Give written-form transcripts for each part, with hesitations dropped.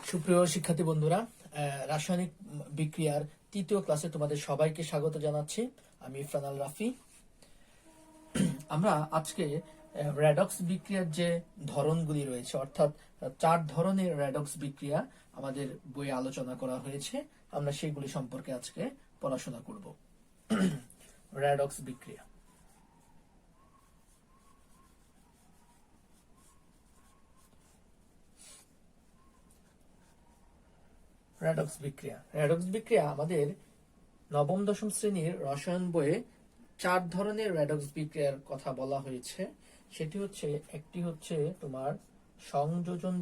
সুপ্রিয় শিক্ষার্থী বন্ধুরা, রাসায়নিক বিক্রিয়ার তৃতীয় ক্লাসে তোমাদের সবাইকে স্বাগত জানাচ্ছি। আমি ইরফান আল রাফি। আমরা আজকে রেডক্স বিক্রিয়ার যে ধরনগুলি রয়েছে, অর্থাৎ 4 ধরনের রেডক্স বিক্রিয়া আমাদের বইয়ে আলোচনা করা হয়েছে, আমরা সেগুলি সম্পর্কে আজকে পড়াশোনা করব। রেডক্স বিক্রিয়া। রেডক্স বিক্রিয়া আমাদের নবম দশম শ্রেণীর রসায়ন বইয়ে 4 ধরনের রেডক্স বিক্রিয়ার কথা বলা হয়েছে। একটি হচ্ছে তোমার সংযোজন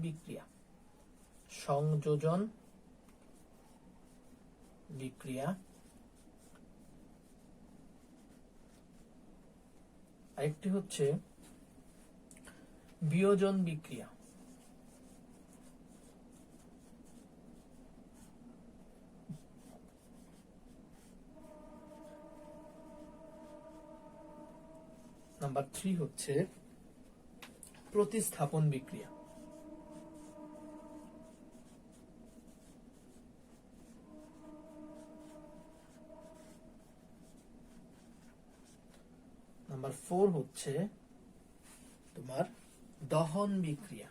বিক্রিয়া, আরেকটি হচ্ছে বিয়োজন বিক্রিয়া, নাম্বার 3 হচ্ছে প্রতিস্থাপন বিক্রিয়া। নাম্বার 4 হচ্ছে তোমার দহন বিক্রিয়া।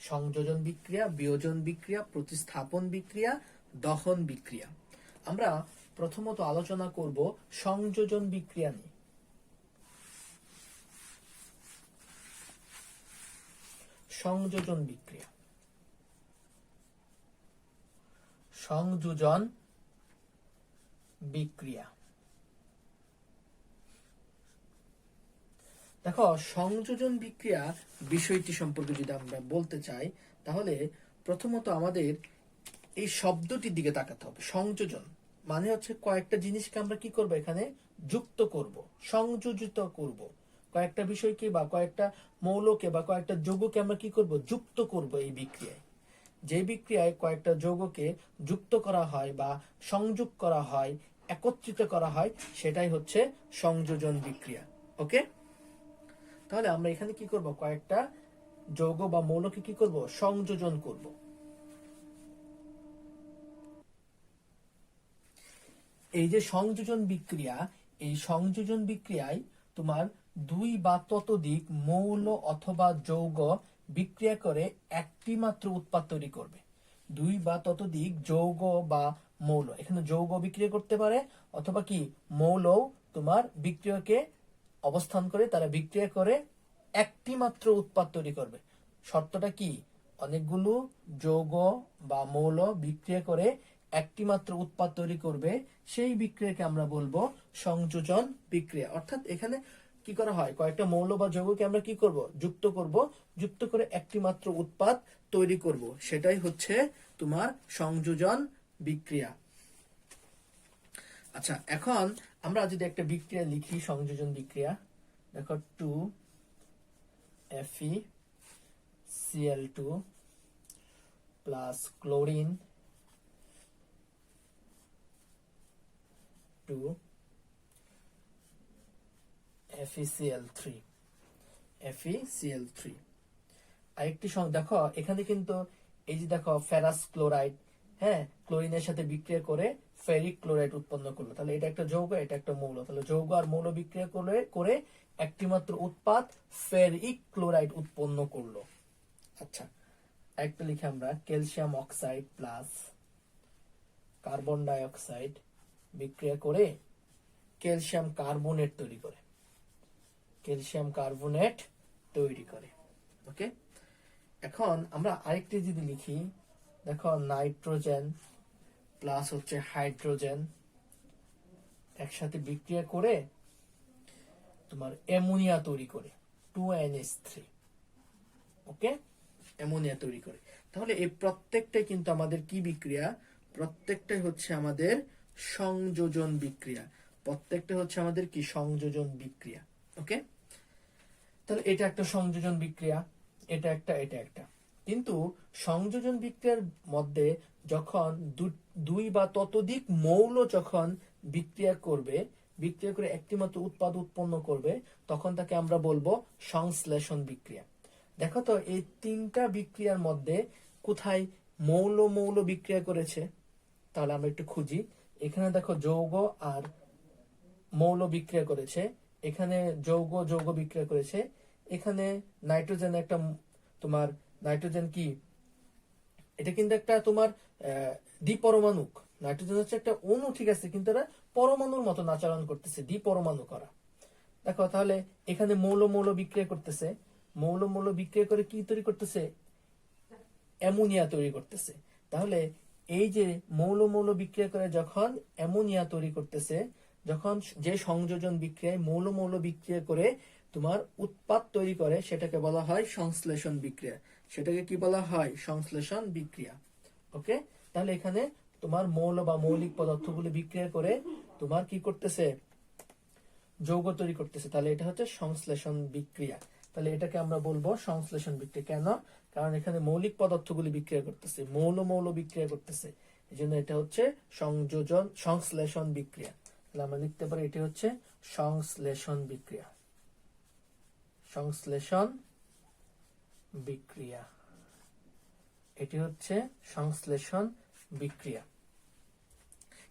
সংযোজন বিক্রিয়া, বিয়োজন বিক্রিয়া, প্রতিস্থাপন বিক্রিয়া, দহন বিক্রিয়া। আমরা প্রথমত আলোচনা করব সংযোজন বিক্রিয়া নিয়ে। সংযোজন বিক্রিয়া, দেখো, সংযোজন বিক্রিয়া বিষয়টি সম্পর্কে যদি আমরা বলতে চাই, তাহলে প্রথমত আমাদের এই শব্দটির দিকে তাকাতে হবে। সংযোজন মানে হচ্ছে কয়েকটা জিনিসকে আমরা কি করব, এখানে যুক্ত করব, সংযোজিত করব। কয়েকটা বিষয়কে বা কয়েকটা মৌলকে বা কয়েকটা যৌগকে আমরা কি করব, যুক্ত করব। এই বিক্রিয়ায়, যে বিক্রিয়ায় কয়েকটা যৌগকে যুক্ত করা হয় বা সংযোগ করা হয়, একত্রিত করা হয়, সেটাই হচ্ছে সংযোজন বিক্রিয়া। ওকে, তাহলে আমরা এখানে কি করব, কয়েকটা যৌগ বা মৌলকে কি করব, সংযোজন করব। এই যে সংযোজন বিক্রিয়া, এই সংযোজন বিক্রিয়ায় তোমার 2 বা ততোধিক মৌল অথবা যৌগ বিক্রিয়া করে একটি মাত্র উৎপাদ তৈরি করবে। 2 বা ততোধিক যৌগ বা মৌল, এখানে যৌগ বিক্রিয়া করতে পারে অথবা কি মৌল তোমার বিক্রিয়াকে অবস্থান করে, তারা বিক্রিয়া করে একটি মাত্র উৎপাদ তৈরি করবে। শর্তটা কি, অনেকগুলো যৌগ বা মৌল বিক্রিয়া করে একটি মাত্র উৎপাদ তৈরি করবে, সেই বিক্রিয়াকে আমরা বলবো সংযোজন বিক্রিয়া। অর্থাৎ এখানে কি করা হয়, কয়েকটা মৌল বা যৌগকে আমরা কি করব, যুক্ত করে একটি মাত্র উৎপাদ তৈরি করব, সেটাই হচ্ছে তোমার সংযোজন বিক্রিয়া। আচ্ছা, এখন আমরা যদি একটা বিক্রিয়া লিখি, সংযোজন বিক্রিয়া, দেখো 2FeCl2 প্লাস ক্লোরিন 2FeCl3। আরেকটি দেখো, এখানে কিন্তু এই যে দেখো ফেরাস ক্লোরাইড, হ্যাঁ, ক্লোরিনের সাথে বিক্রিয়া করে ফেরিক ক্লোরাইড উৎপন্ন করলো। তাহলে এটা একটা যৌগ, এটা একটা মৌল। তাহলে যৌগ আর মৌল বিক্রিয়া করে একটি মাত্র উৎপাদ ফেরিক ক্লোরাইড উৎপন্ন করলো। আচ্ছা, একটা লিখে আমরা calcium oxide plus carbon die oxide বিক্রিয়া করে ক্যালসিয়াম কার্বনেট তৈরি করে। ওকে, এখন আমরা আরেকটি যদি লিখি, দেখো নাইট্রোজেন প্লাস হচ্ছে হাইড্রোজেন একসাথে বিক্রিয়া করে তোমার অ্যামোনিয়া তৈরি করে 2NH3। ওকে, অ্যামোনিয়া তৈরি করে। তাহলে এই প্রত্যেকটাই কিন্তু আমাদের কি বিক্রিয়া, প্রত্যেকটাই হচ্ছে আমাদের সংযোজন বিক্রিয়া। ওকে, তাহলে এটা একটা সংযোজন বিক্রিয়া, এটা একটা। কিন্তু সংযোজন বিক্রিয়ার মধ্যে যখন 2 বা ততোধিক মৌল যখন বিক্রিয়া করবে, বিক্রিয়া করে একটি মাত্র উৎপাদ উৎপন্ন করবে, তখন তাকে আমরা বলবো সংশ্লেষণ বিক্রিয়া। দেখো তো এই তিনটা বিক্রিয়ার মধ্যে কোথায় মৌল মৌল বিক্রিয়া করেছে, তাহলে আমরা একটু খুঁজি। এখানে দেখো যৌগ আর মৌল বিক্রিয়া করেছে, এখানে যৌগ যৌগ বিক্রিয়া করেছে, এখানে নাইট্রোজেন একটা তোমার নাইট্রোজেন কি এটা কিন্তু একটা তোমার দ্বিপরমাণুক। নাইট্রোজেন হচ্ছে একটা অণু, ঠিক আছে, কিন্তু এরা পরমাণুর মতন আচরণ করতেছে, দ্বিপরমাণু করা। দেখো তাহলে এখানে মৌল মৌল বিক্রিয়া করতেছে, মৌল মৌল বিক্রিয়া করে কি তৈরি করতেছে, অ্যামোনিয়া তৈরি করতেছে। তাহলে এই যে মৌল মৌল বিক্রিয়া করে যখন অ্যামোনিয়া তৈরি করতেছে, যখন যে সংযোজন বিক্রিয়ায় মৌল মৌল বিক্রিয়া করে তোমার উৎপাদ তৈরি করে, সেটাকে বলা হয় সংশ্লেষণ বিক্রিয়া। সেটাকে কি বলা হয়, সংশ্লেষণ বিক্রিয়া। ওকে, তাহলে এখানে তোমার মৌল বা মৌলিক পদার্থগুলো বিক্রিয়া করে তোমার কি করতেছে, যৌগ তৈরি করতেছে। তাহলে এটা হচ্ছে সংশ্লেষণ বিক্রিয়া। তাহলে এটাকে আমরা বলবো সংশ্লেষণ বিক্রিয়া। কেন? কারণ এখানে মৌলিক পদার্থগুলি বিক্রিয়া করতেছে, মৌল মৌল বিক্রিয়া করতেছে, এই জন্য এটা হচ্ছে সংশ্লেষণ বিক্রিয়া। তাহলে আমরা লিখতে পারি এটি হচ্ছে সংশ্লেষণ বিক্রিয়া। সংশ্লেষণ বিক্রিয়া, এটি হচ্ছে সংশ্লেষণ বিক্রিয়া।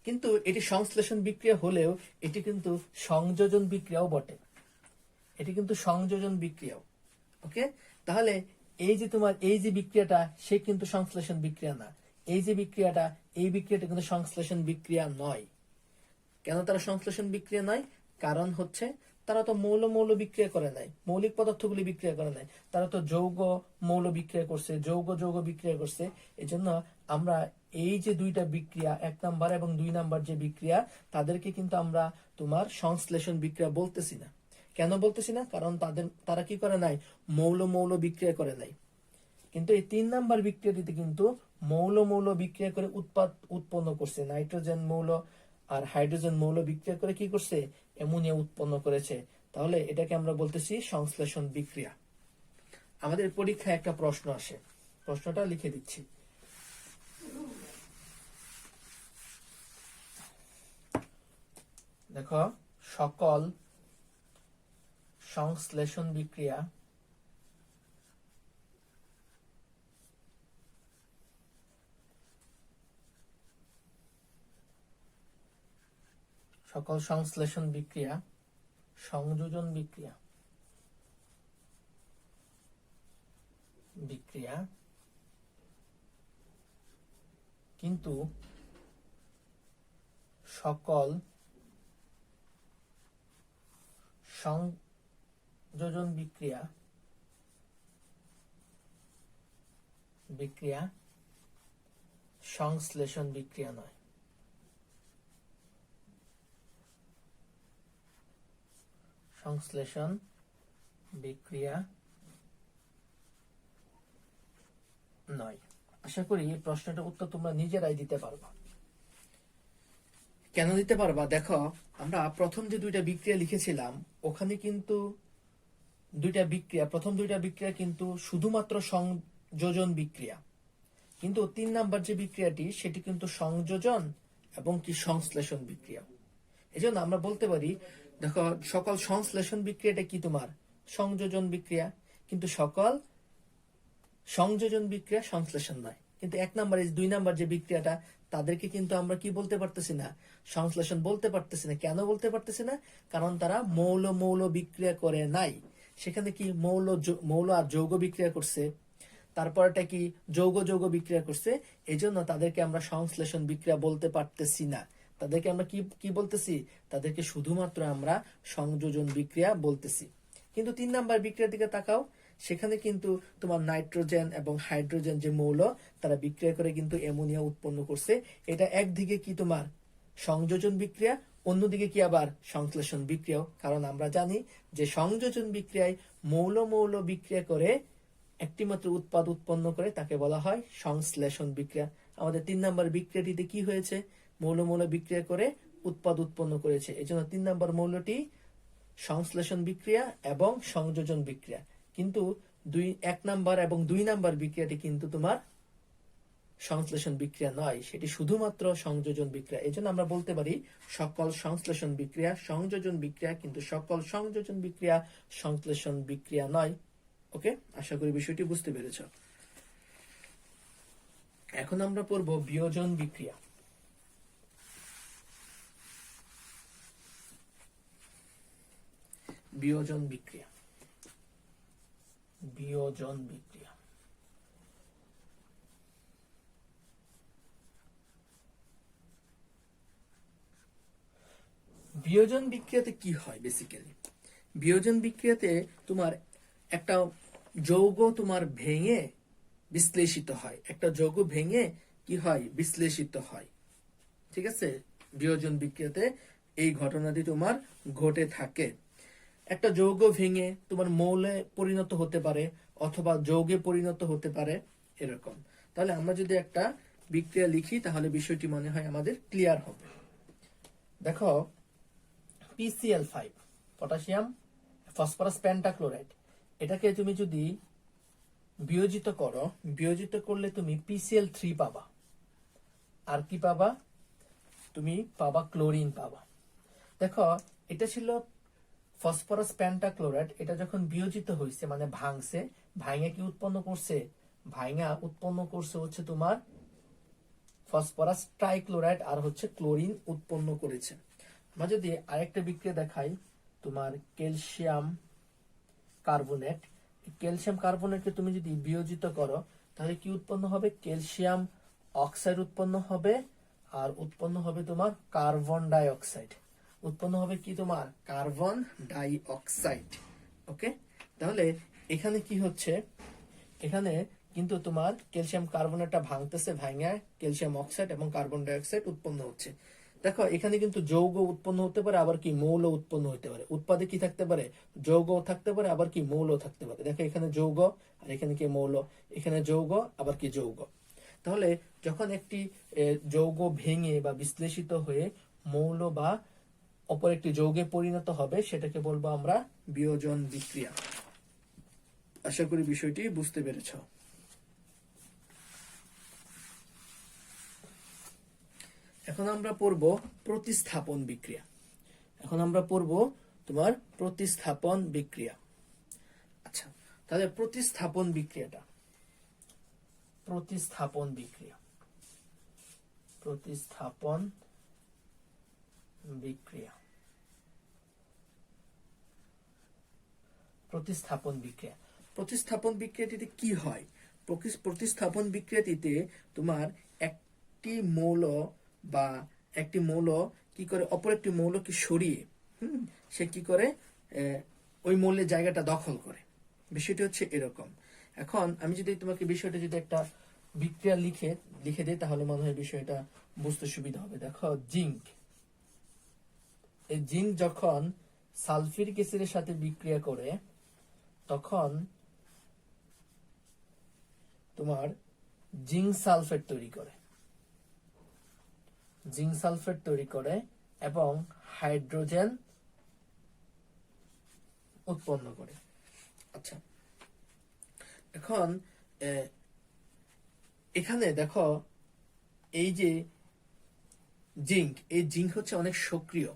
কিন্তু এটি সংশ্লেষণ বিক্রিয়া হলেও এটি কিন্তু সংযোজন বিক্রিয়াও বটে, এটি কিন্তু সংযোজন বিক্রিয়াও। ওকে, তাহলে এই যে তোমার এই যে বিক্রিয়াটা, সে কিন্তু সংশ্লেষণ বিক্রিয়া না। এই যে বিক্রিয়াটা, এই বিক্রিয়াটা কিন্তু সংশ্লেষণ বিক্রিয়া নয়। কেন তারা সংশ্লেষণ বিক্রিয়া নয়? কারণ হচ্ছে তারা তো মৌল মৌল বিক্রিয়া করে নাই, মৌলিক পদার্থগুলি বিক্রিয়া করে নাই, তারা তো যৌগ মৌল বিক্রিয়া করছে, যৌগ যৌগ বিক্রিয়া করছে। এই জন্য আমরা এই যে দুইটা বিক্রিয়া, 1 নাম্বার এবং 2 নাম্বার যে বিক্রিয়া, তাদেরকে কিন্তু আমরা তোমার সংশ্লেষণ বিক্রিয়া বলতেছি না। কেন বলতেছি না? কারণ তারা কি করে নাই, মৌল মৌল বিক্রিয়া করে নাই। কিন্তু এই 3 নাম্বার বিক্রিয়াটিতে কিন্তু মৌল মৌল বিক্রিয়া করে উৎপাদ উৎপন্ন করছে, নাইট্রোজেন মৌল আর হাইড্রোজেন মৌল বিক্রিয়া করে কি করছে, অ্যামোনিয়া উৎপন্ন করেছে। তাহলে এটাকে আমরা বলতেছি সংশ্লেষণ বিক্রিয়া। আমাদের পরীক্ষায় একটা প্রশ্ন আসে, প্রশ্নটা লিখে দিচ্ছি। দেখো, সকল সংশ্লেষণ বিক্রিয়া সকল সংশ্লেষণ বিক্রিয়া সংযোজন বিক্রিয়া বিক্রিয়া কিন্তু সকল সংযোজন বিক্রিয়া সংশ্লেষণ বিক্রিয়া নয়। সংশ্লেষণ বিক্রিয়া নয়। আশা করি এই প্রশ্নটার উত্তর তোমরা নিজেরাই দিতে পারবা। কেন দিতে পারবা? দেখো, আমরা প্রথম যে দুইটা বিক্রিয়া লিখেছিলাম, ওখানে কিন্তু প্রথম দুইটা বিক্রিয়া কিন্তু শুধুমাত্র সংযোজন বিক্রিয়া, কিন্তু 3 নাম্বার যে বিক্রিয়াটি, সেটি কিন্তু সংযোজন এবং কি সংশ্লেষণ বিক্রিয়া। এজন্য আমরা বলতে পারি, দেখো, সকল সংশ্লেষণ বিক্রিয়াটা কি তোমার সংযোজন বিক্রিয়া, কিন্তু সকল সংযোজন বিক্রিয়া সংশ্লেষণ নয়। কিন্তু 1 নাম্বার 2 নাম্বার যে বিক্রিয়াটা, তাদেরকে কিন্তু আমরা কি বলতে পারতেছি না, সংশ্লেষণ বলতে পারতেছি না। কেন বলতে পারতেছি না? কারণ তারা মৌল মৌল বিক্রিয়া করে নাই। সেখানে কি মৌল আর যৌগ বিক্রিয়া করছে, তারপরটা কি যৌগ যৌগ বিক্রিয়া করছে। এজন্য তাদেরকে আমরা সংশ্লেষণ বিক্রিয়া বলতে পারতেছি না। তাদেরকে আমরা কি বলতেছি? তাদেরকে শুধুমাত্র আমরা সংযোজন বিক্রিয়া বলতেছি। কিন্তু 3 নাম্বার বিক্রিয়ার দিকে তাকাও, সেখানে কিন্তু তোমার নাইট্রোজেন এবং হাইড্রোজেন যে মৌল, তারা বিক্রিয়া করে কিন্তু অ্যামোনিয়া উৎপন্ন করছে। এটা একদিকে কি তোমার সংযোজন বিক্রিয়া, অন্যদিকে কি আবার সংশ্লেষণ বিক্রিয়াও। কারণ আমরা জানি যে সংযোজন বিক্রিয়ায় মৌল মৌল বিক্রিয়া করে একটি মাত্র উৎপাদ উৎপন্ন করে, তাকে বলা হয় সংশ্লেষণ বিক্রিয়া। আমাদের 3 নাম্বার বিক্রিয়াটিতে কি হয়েছে? মৌল মৌল বিক্রিয়া করে উৎপাদ উৎপন্ন করেছে। এই জন্য 3 নাম্বার মৌলটি সংশ্লেষণ বিক্রিয়া এবং সংযোজন বিক্রিয়া। কিন্তু 1 নাম্বার এবং 2 নাম্বার বিক্রিয়াটি কিন্তু তোমার সংশ্লেষণ বিক্রিয়া নয়, সেটি শুধুমাত্র সংযোজন বিক্রিয়া। এই জন্য আমরা বলতে পারি সকল সংশ্লেষণ বিক্রিয়া সংযোজন বিক্রিয়া, কিন্তু সকল সংযোজন বিক্রিয়া সংশ্লেষণ বিক্রিয়া নয়। ওকে, আশা করি বিষয়টি বুঝতে পেরেছ। এখন আমরা পড়ব বিয়োজন বিক্রিয়া। বিয়োজন বিক্রিয়া, বিয়োজন বিক্রিয়া। বিয়োজন বিক্রিয়াতে কি হয়? বেসিক্যালি বিয়োজন বিক্রিয়াতে তোমার একটা যৌগ তোমার ভেঙে বিশ্লেষিত হয়, একটা যৌগ ভেঙে কি হয়? বিশ্লেষিত হয়। ঠিক আছে, বিয়োজন বিক্রিয়াতে এই ঘটনাটি তোমার ঘটে থাকে। একটা যৌগ ভেঙে তোমার মৌলে পরিণত হতে পারে অথবা যৌগে পরিণত হতে পারে, এরকম। তাহলে আমরা যদি একটা বিক্রিয়া লিখি তাহলে বিষয়টি মনে হয় আমাদের ক্লিয়ার হবে। দেখো, PCl5 পটাশিয়াম ফসফরাস পেন্টাক্লোরাইড, এটাকে তুমি যদি বিয়োজিত করো, বিয়োজিত করলে তুমি PCl3 পাবা। আর কি পাবা? তুমি পাবা ক্লোরিন পাবা। দেখো, এটা ছিল ফসফরাস পেন্টাক্লোরাইড, এটা যখন বিয়োজিত হয়েছে মানে ভাঙছে, ভাঙে কি উৎপন্ন করছে? ভাঙা উৎপন্ন করছে হচ্ছে তোমার ফসফরাস ট্রাইক্লোরাইড আর হচ্ছে ক্লোরিন উৎপন্ন করেছে। আমরা যদি আরেকটা বিক্রিয়া দেখাই, তোমার ক্যালসিয়াম কার্বনেট, ক্যালসিয়াম কার্বনেটকে তুমি যদি বিয়োজিত করো তাহলে কি উৎপন্ন হবে? ক্যালসিয়াম অক্সাইড উৎপন্ন হবে, আর উৎপন্ন হবে তোমার কার্বন ডাই অক্সাইড। উৎপন্ন হবে কি? তোমার কার্বন ডাই অক্সাইড। ওকে, তাহলে এখানে কি হচ্ছে? এখানে কিন্তু তোমার ক্যালসিয়াম কার্বনেটটা ভাঙতেছে, ভাঙা ক্যালসিয়াম অক্সাইড এবং কার্বন ডাই অক্সাইড উৎপন্ন হচ্ছে। দেখো, এখানে কিন্তু যৌগ উৎপন্ন হতে পারে, আবার কি মৌল উৎপন্ন হতে পারে। উৎপাদে কি থাকতে পারে? যৌগ থাকতে পারে, আবার কি মৌল থাকতে পারে। দেখো, এখানে যৌগ আর এখানে কি মৌল, এখানে যৌগ আবার কি যৌগ। তাহলে যখন একটি যৌগ ভেঙে বা বিশ্লেষিত হয়ে মৌল বা অপর একটি যৌগে পরিণত হবে, সেটাকে বলবো আমরা বিয়োজন বিক্রিয়া। আশা করি বিষয়টি বুঝতে পেরেছ। এখন আমরা পড়ব প্রতিস্থাপন বিক্রিয়া। এখন আমরা পড়ব তোমার প্রতিস্থাপন বিক্রিয়া। আচ্ছা, তাহলে প্রতিস্থাপন বিক্রিয়াটা, প্রতিস্থাপন বিক্রিয়া, প্রতিস্থাপন বিক্রিয়া, প্রতিস্থাপন বিক্রিয়া। প্রতিস্থাপন বিক্রিয়াটিতে কি হয়? প্রতিস্থাপন বিক্রিয়াটিতে তোমার একটি মৌল বা একটি মৌল কি করে অপর একটি মৌলকে সরিয়ে সে কি করে ওই মৌলের জায়গাটা দখল করে। বিষয়টি হচ্ছে এরকম। এখন আমি যদি তোমাকে বিষয়টা যদি একটা বিক্রিয়া লিখে দিই তাহলে মনে হয় বিষয়টা বুঝতে সুবিধা হবে। দেখো, জিঙ্ক, এই জিঙ্ক যখন সালফিউরিক অ্যাসিডের সাথে বিক্রিয়া করে তখন তোমার জিঙ্ক সালফেট তৈরি করে, জিঙ্ক সালফেট তৈরি করে এবং হাইড্রোজেন উৎপন্ন করে। আচ্ছা, এখন এখানে দেখো, এই যে জিঙ্ক, এই জিঙ্ক হচ্ছে অনেক সক্রিয়,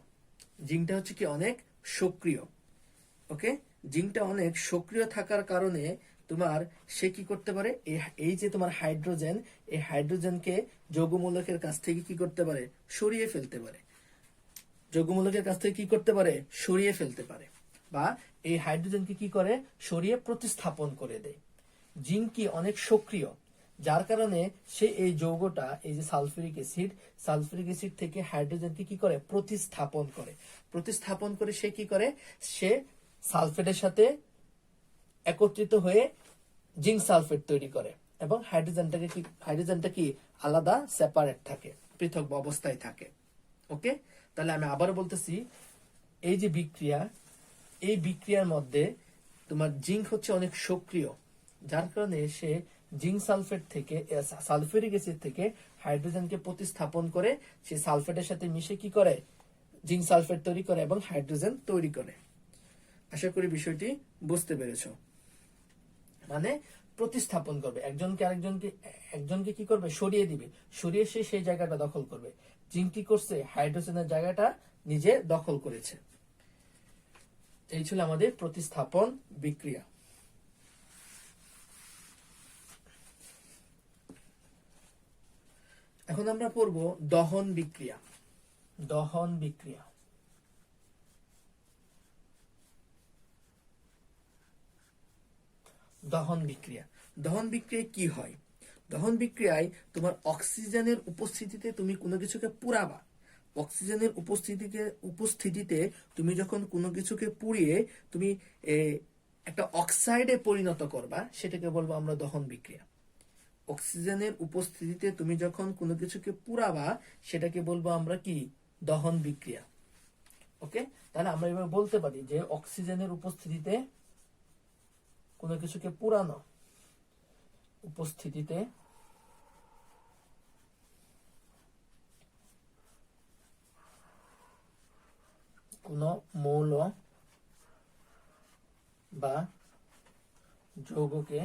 জিঙ্কটা হচ্ছে কি অনেক সক্রিয়। ওকে, জিঙ্কটা অনেক সক্রিয় থাকার কারণে তোমার সে কি করতে পারে? এই যে তোমার হাইড্রোজেন, এই হাইড্রোজেনকে যৌগমূলকের কাছ থেকে কি করতে পারে? সরিয়ে ফেলতে পারে। যৌগমূলকের কাছ থেকে কি করতে পারে? সরিয়ে ফেলতে পারে, বা এই হাইড্রোজেনকে কি করে? সরিয়ে প্রতিস্থাপন করে দেয়। জিঙ্ক কি অনেক সক্রিয়, যার কারণে সে এই যৌগটা, এই যে সালফিউরিক অ্যাসিড থেকে হাইড্রোজেনকে কি করে? প্রতিস্থাপন করে। প্রতিস্থাপন করে সে কি করে? সে সালফেটের সাথে একত্রিত হয়ে জিঙ্ক সালফেট তৈরি করে এবং হাইড্রোজেনটা কি আলাদা, সেপারেট থাকে, পৃথক অবস্থায় থাকে। ওকে, তাহলে আমি আবার বলতেছি, এই যে বিক্রিয়া, এই বিক্রিয়ার মধ্যে তোমার জিঙ্ক হচ্ছে অনেক সক্রিয়, যার কারণে সে জিঙ্ক সালফেট থেকে সালফিউরিক অ্যাসিড থেকে হাইড্রোজেনকে প্রতিস্থাপন করে সে সালফেটের সাথে মিশে কি করে? জিঙ্ক সালফেট তৈরি করে এবং হাইড্রোজেন তৈরি করে। আশা করি বিষয়টি বুঝতে পেরেছ। মানে প্রতিস্থাপন করবে, একজনকে কি করবে, সরিয়ে দিবে, সরিয়ে সে সেই জায়গাটা দখল করবে। জিঙ্ক কি করছে, হাইড্রোজেনের জায়গাটা নিজে দখল করেছে। এই ছিল আমাদের প্রতিস্থাপন বিক্রিয়া। এখন আমরা পড়ব দহন বিক্রিয়া। দহন বিক্রিয়া, দহন বিক্রিয়া। দহন বিক্রিয়ায় কি হয়? দহন বিক্রিয়ায় তোমার অক্সিজেনের উপস্থিতিতে তুমি কোনো কিছুকে পুড়াবা। অক্সিজেনের উপস্থিতিতে তুমি যখন কোনো কিছুকে পুড়িয়ে তুমি একটা অক্সাইডে পরিণত করবা, সেটাকে বলবো আমরা দহন বিক্রিয়া। অক্সিজেনের উপস্থিতিতে তুমি যখন কোনো কিছুকে পুড়াবা, সেটাকে বলবো আমরা কি, দহন বিক্রিয়া। ওকে, তাহলে আমরা এভাবে বলতে পারি যে অক্সিজেনের উপস্থিতিতে কোনো কিছুকে পুরানো, উপস্থিতিতে কোনো মৌল বা যৌগকে,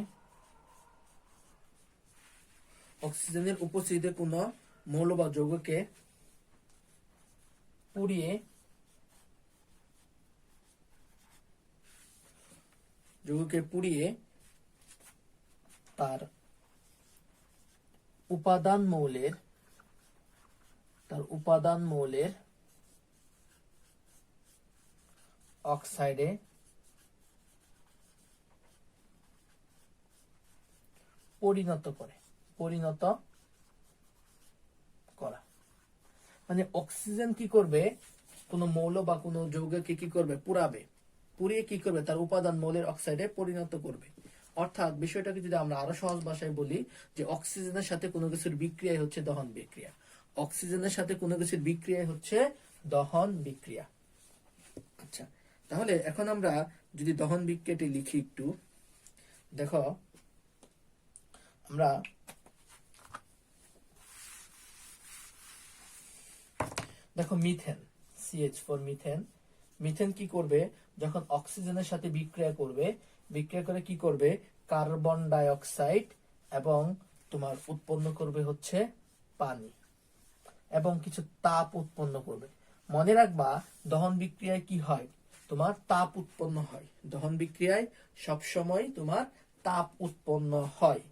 অক্সিজেনের উপস্থিতিতে কোনো মৌল বা যৌগকে পুড়িয়ে তার উপাদান মৌলের অক্সাইডে পরিণত করা। মানে অক্সিজেন কি করবে, কোন মৌল বা কোন যৌগকে কি করবে, পুড়িয়ে কি করবে, তার উপাদান মৌলের অক্সাইডে পরিণত করবে। অর্থাৎ বিষয়টাকে যদি আমরা আরো সহজ ভাষায় বলি, যে অক্সিজেনের সাথে কোনো কিছুর বিক্রিয়া হচ্ছে দহন বিক্রিয়া। অক্সিজেনের সাথে কোনো কিছুর বিক্রিয়া হচ্ছে দহন বিক্রিয়া। আচ্ছা, তাহলে এখন আমরা যদি দহন বিক্রিয়াটি লিখি একটু, দেখো আমরা মিথেন, CH4 মিথেন কি করবে, যখন অক্সিজেনের সাথে বিক্রিয়া করে কি করবে, কার্বন ডাই অক্সাইড এবং তোমার উৎপন্ন করবে হচ্ছে পানি এবং কিছু তাপ উৎপন্ন করবে। মনে রাখবা দহন বিক্রিয়ায় কি হয়, তোমার তাপ উৎপন্ন হয়। দহন বিক্রিয়ায় সবসময় তোমার তাপ উৎপন্ন হয়।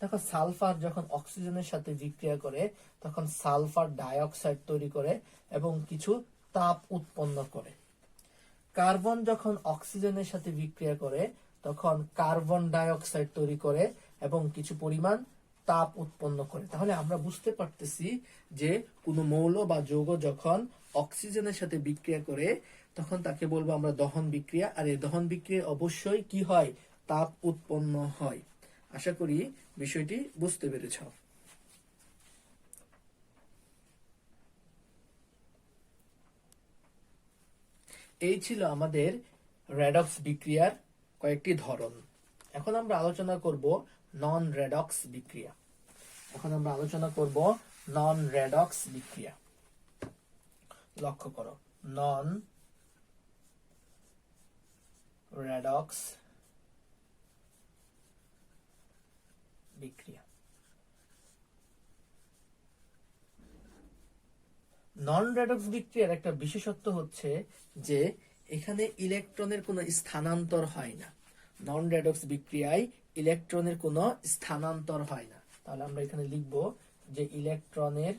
দেখো সালফার যখন অক্সিজেনের সাথে বিক্রিয়া করে তখন সালফার ডাই অক্সাইড তৈরি করে এবং কিছু তাপ উৎপন্ন করে। কার্বন যখন অক্সিজেনের সাথে বিক্রিয়া করে তখন কার্বন ডাই অক্সাইড তৈরি করে এবং কিছু পরিমাণ তাপ উৎপন্ন করে। তাহলে আমরা বুঝতে পারতেছি যে কোনো মৌল বা যৌগ যখন অক্সিজেনের সাথে বিক্রিয়া করে তখন তাকে বলবো আমরা দহন বিক্রিয়া। আর এই দহন বিক্রিয়া অবশ্যই কি হয়, তাপ উৎপন্ন হয়। আশা করি বিষয়টি বুঝতে পেরেছ। এই ছিল আমাদের রেডক্স বিক্রিয়ার কয়েকটি ধরন। এখন আমরা আলোচনা করব নন রেডক্স বিক্রিয়া। লক্ষ্য করো, নন রেডক্স বিক্রিয়া। নন রেডক্স বিক্রিয়ার একটা বিশেষত্ব হচ্ছে যে এখানে ইলেকট্রনের কোনো স্থানান্তর হয় না। নন রেডক্স বিক্রিয়ায় ইলেকট্রনের কোনো স্থানান্তর হয় না। তাহলে আমরা এখানে লিখব যে ইলেকট্রনের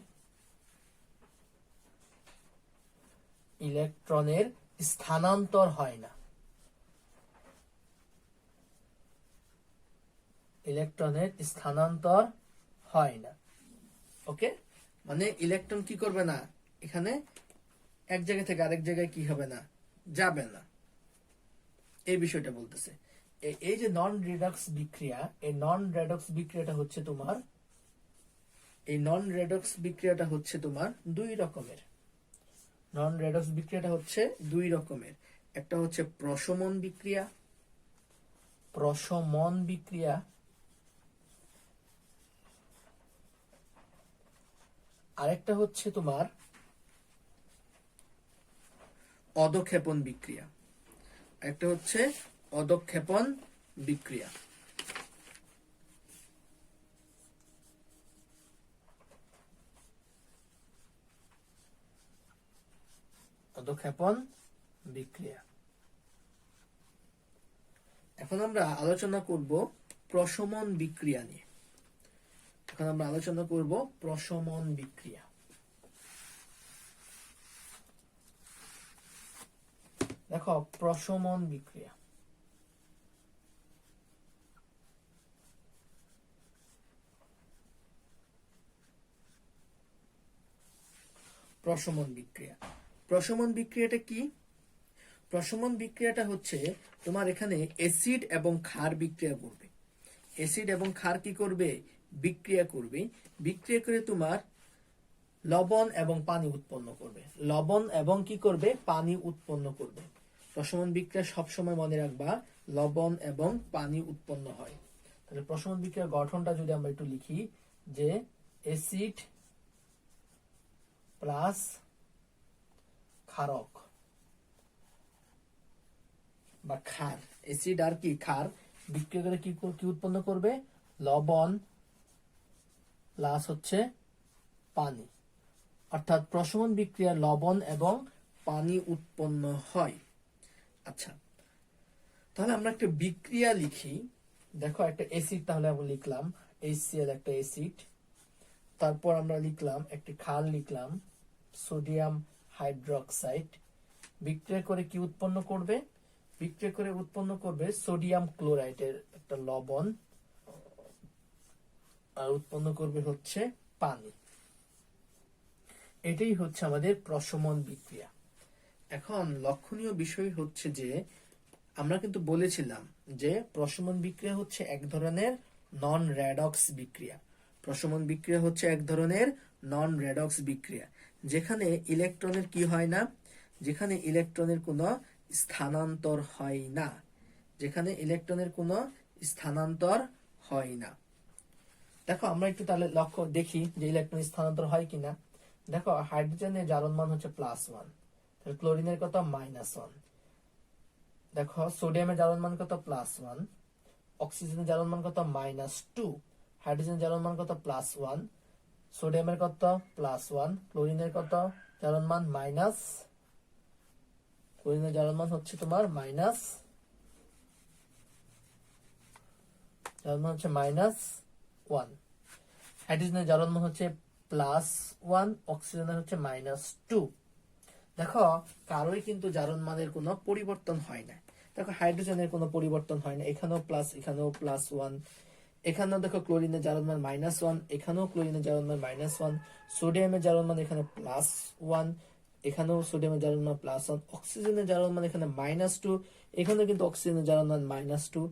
স্থানান্তর হয় না। ইলেকট্রনের স্থানান্তর হয় না। ওকে, মানে ইলেকট্রন কি করবে না, এখানে এক জায়গা থেকে আরেক জায়গায় কি হবে না, যাবে না, এই বিষয়টা বলতেছে। এই যে নন রেডক্স বিক্রিয়া, এই নন রেডক্স বিক্রিয়াটা হচ্ছে তোমার দুই রকমের। নন রেডক্স বিক্রিয়াটা হচ্ছে দুই রকমের। একটা হচ্ছে প্রশমন বিক্রিয়া, আরেকটা হচ্ছে তোমার অধঃক্ষেপণ বিক্রিয়া। অধঃক্ষেপণ বিক্রিয়া। এখন আমরা আলোচনা করব প্রশমন বিক্রিয়া নিয়ে। এখন আমরা আলোচনা করব প্রশমন বিক্রিয়া। দেখো প্রশমন বিক্রিয়া, প্রশমন বিক্রিয়া, প্রশমন বিক্রিয়াটা কি? প্রশমন বিক্রিয়াটা হচ্ছে তোমার এখানে অ্যাসিড এবং ক্ষার বিক্রিয়া করবে। অ্যাসিড এবং ক্ষার কি করবে? বিক্রিয়া করবে। বিক্রিয়া করে তোমার লবণ এবং পানি উৎপন্ন করবে। লবণ এবং কি করবে? পানি উৎপন্ন করবে। প্রশমন বিক্রিয়া সবসময় মনে রাখবা লবণ এবং পানি উৎপন্ন হয়। তাহলে প্রশমন বিক্রিয়ার গঠনটা যদি আমরা একটু লিখি যে অ্যাসিড প্লাস ক্ষারক বা ক্ষার, অ্যাসিড আর কি ক্ষার বিক্রিয়া করে কি উৎপন্ন করবে? লবণ প্লাস হচ্ছে পানি, অর্থাৎ প্রশমন বিক্রিয়া লবণ এবং পানি উৎপন্ন হয়। আচ্ছা, তাহলে আমরা একটা বিক্রিয়া লিখি। দেখো একটা অ্যাসিড তাহলে আমরা লিখলাম HCl একটা অ্যাসিড, তারপর আমরা লিখলাম একটি ক্ষার লিখলাম সোডিয়াম হাইড্রোক্সাইড। বিক্রিয়া করে কি উৎপন্ন করবে? বিক্রিয়া করে উৎপন্ন করবে সোডিয়াম ক্লোরাইডের একটা লবণ, আর উৎপন্ন করবে হচ্ছে পানি। এটাই হচ্ছে আমাদের প্রশমন বিক্রিয়া। এখন লক্ষণীয় বিষয় হচ্ছে যে আমরা কিন্তু বলেছিলাম যে প্রশমন বিক্রিয়া হচ্ছে এক ধরনের নন রেডক্স বিক্রিয়া। প্রশমন বিক্রিয়া হচ্ছে এক ধরনের নন রেডক্স বিক্রিয়া, যেখানে ইলেকট্রনের কি হয় না? যেখানে ইলেকট্রনের কোনো স্থানান্তর হয় না। যেখানে ইলেকট্রনের কোনো স্থানান্তর হয় না। দেখো আমরা একটু তাহলে লক্ষ্য দেখি যে ইলেকট্রন স্থানান্তর হয় কিনা। দেখো হাইড্রোজেনের জারণ মান হচ্ছে +1, তাহলে ক্লোরিনের কত? -1। দেখো সোডিয়ামের জারণ মান কত? +1। অক্সিজেনের জারণ মান কত? -2। হাইড্রোজেনের জারণ মান কত? +1। সোডিয়ামের কত? +1। ক্লোরিনের কত জারণ মান? ক্লোরিনের জারণ মান হচ্ছে তোমার -1। হাইড্রোজেনের জারণ মান হচ্ছে +1, অক্সিজেনের হচ্ছে -2। দেখো কারোই কিন্তু জারণ মানের কোনো পরিবর্তন হয় না। দেখো হাইড্রোজেনের কোনো পরিবর্তন হয় না, এখানেও প্লাস, এখানেও +1, এখানেও দেখো ক্লোরিনের জারণ মান -1, এখানেও ক্লোরিনের জারণ মান -1, সোডিয়ামের জারণ মান এখানে +1, এখানেও সোডিয়ামের জারণ মান +1, অক্সিজেনের জারণ মান এখানে -2, এখানেও কিন্তু অক্সিজেনের জারণ মান -2।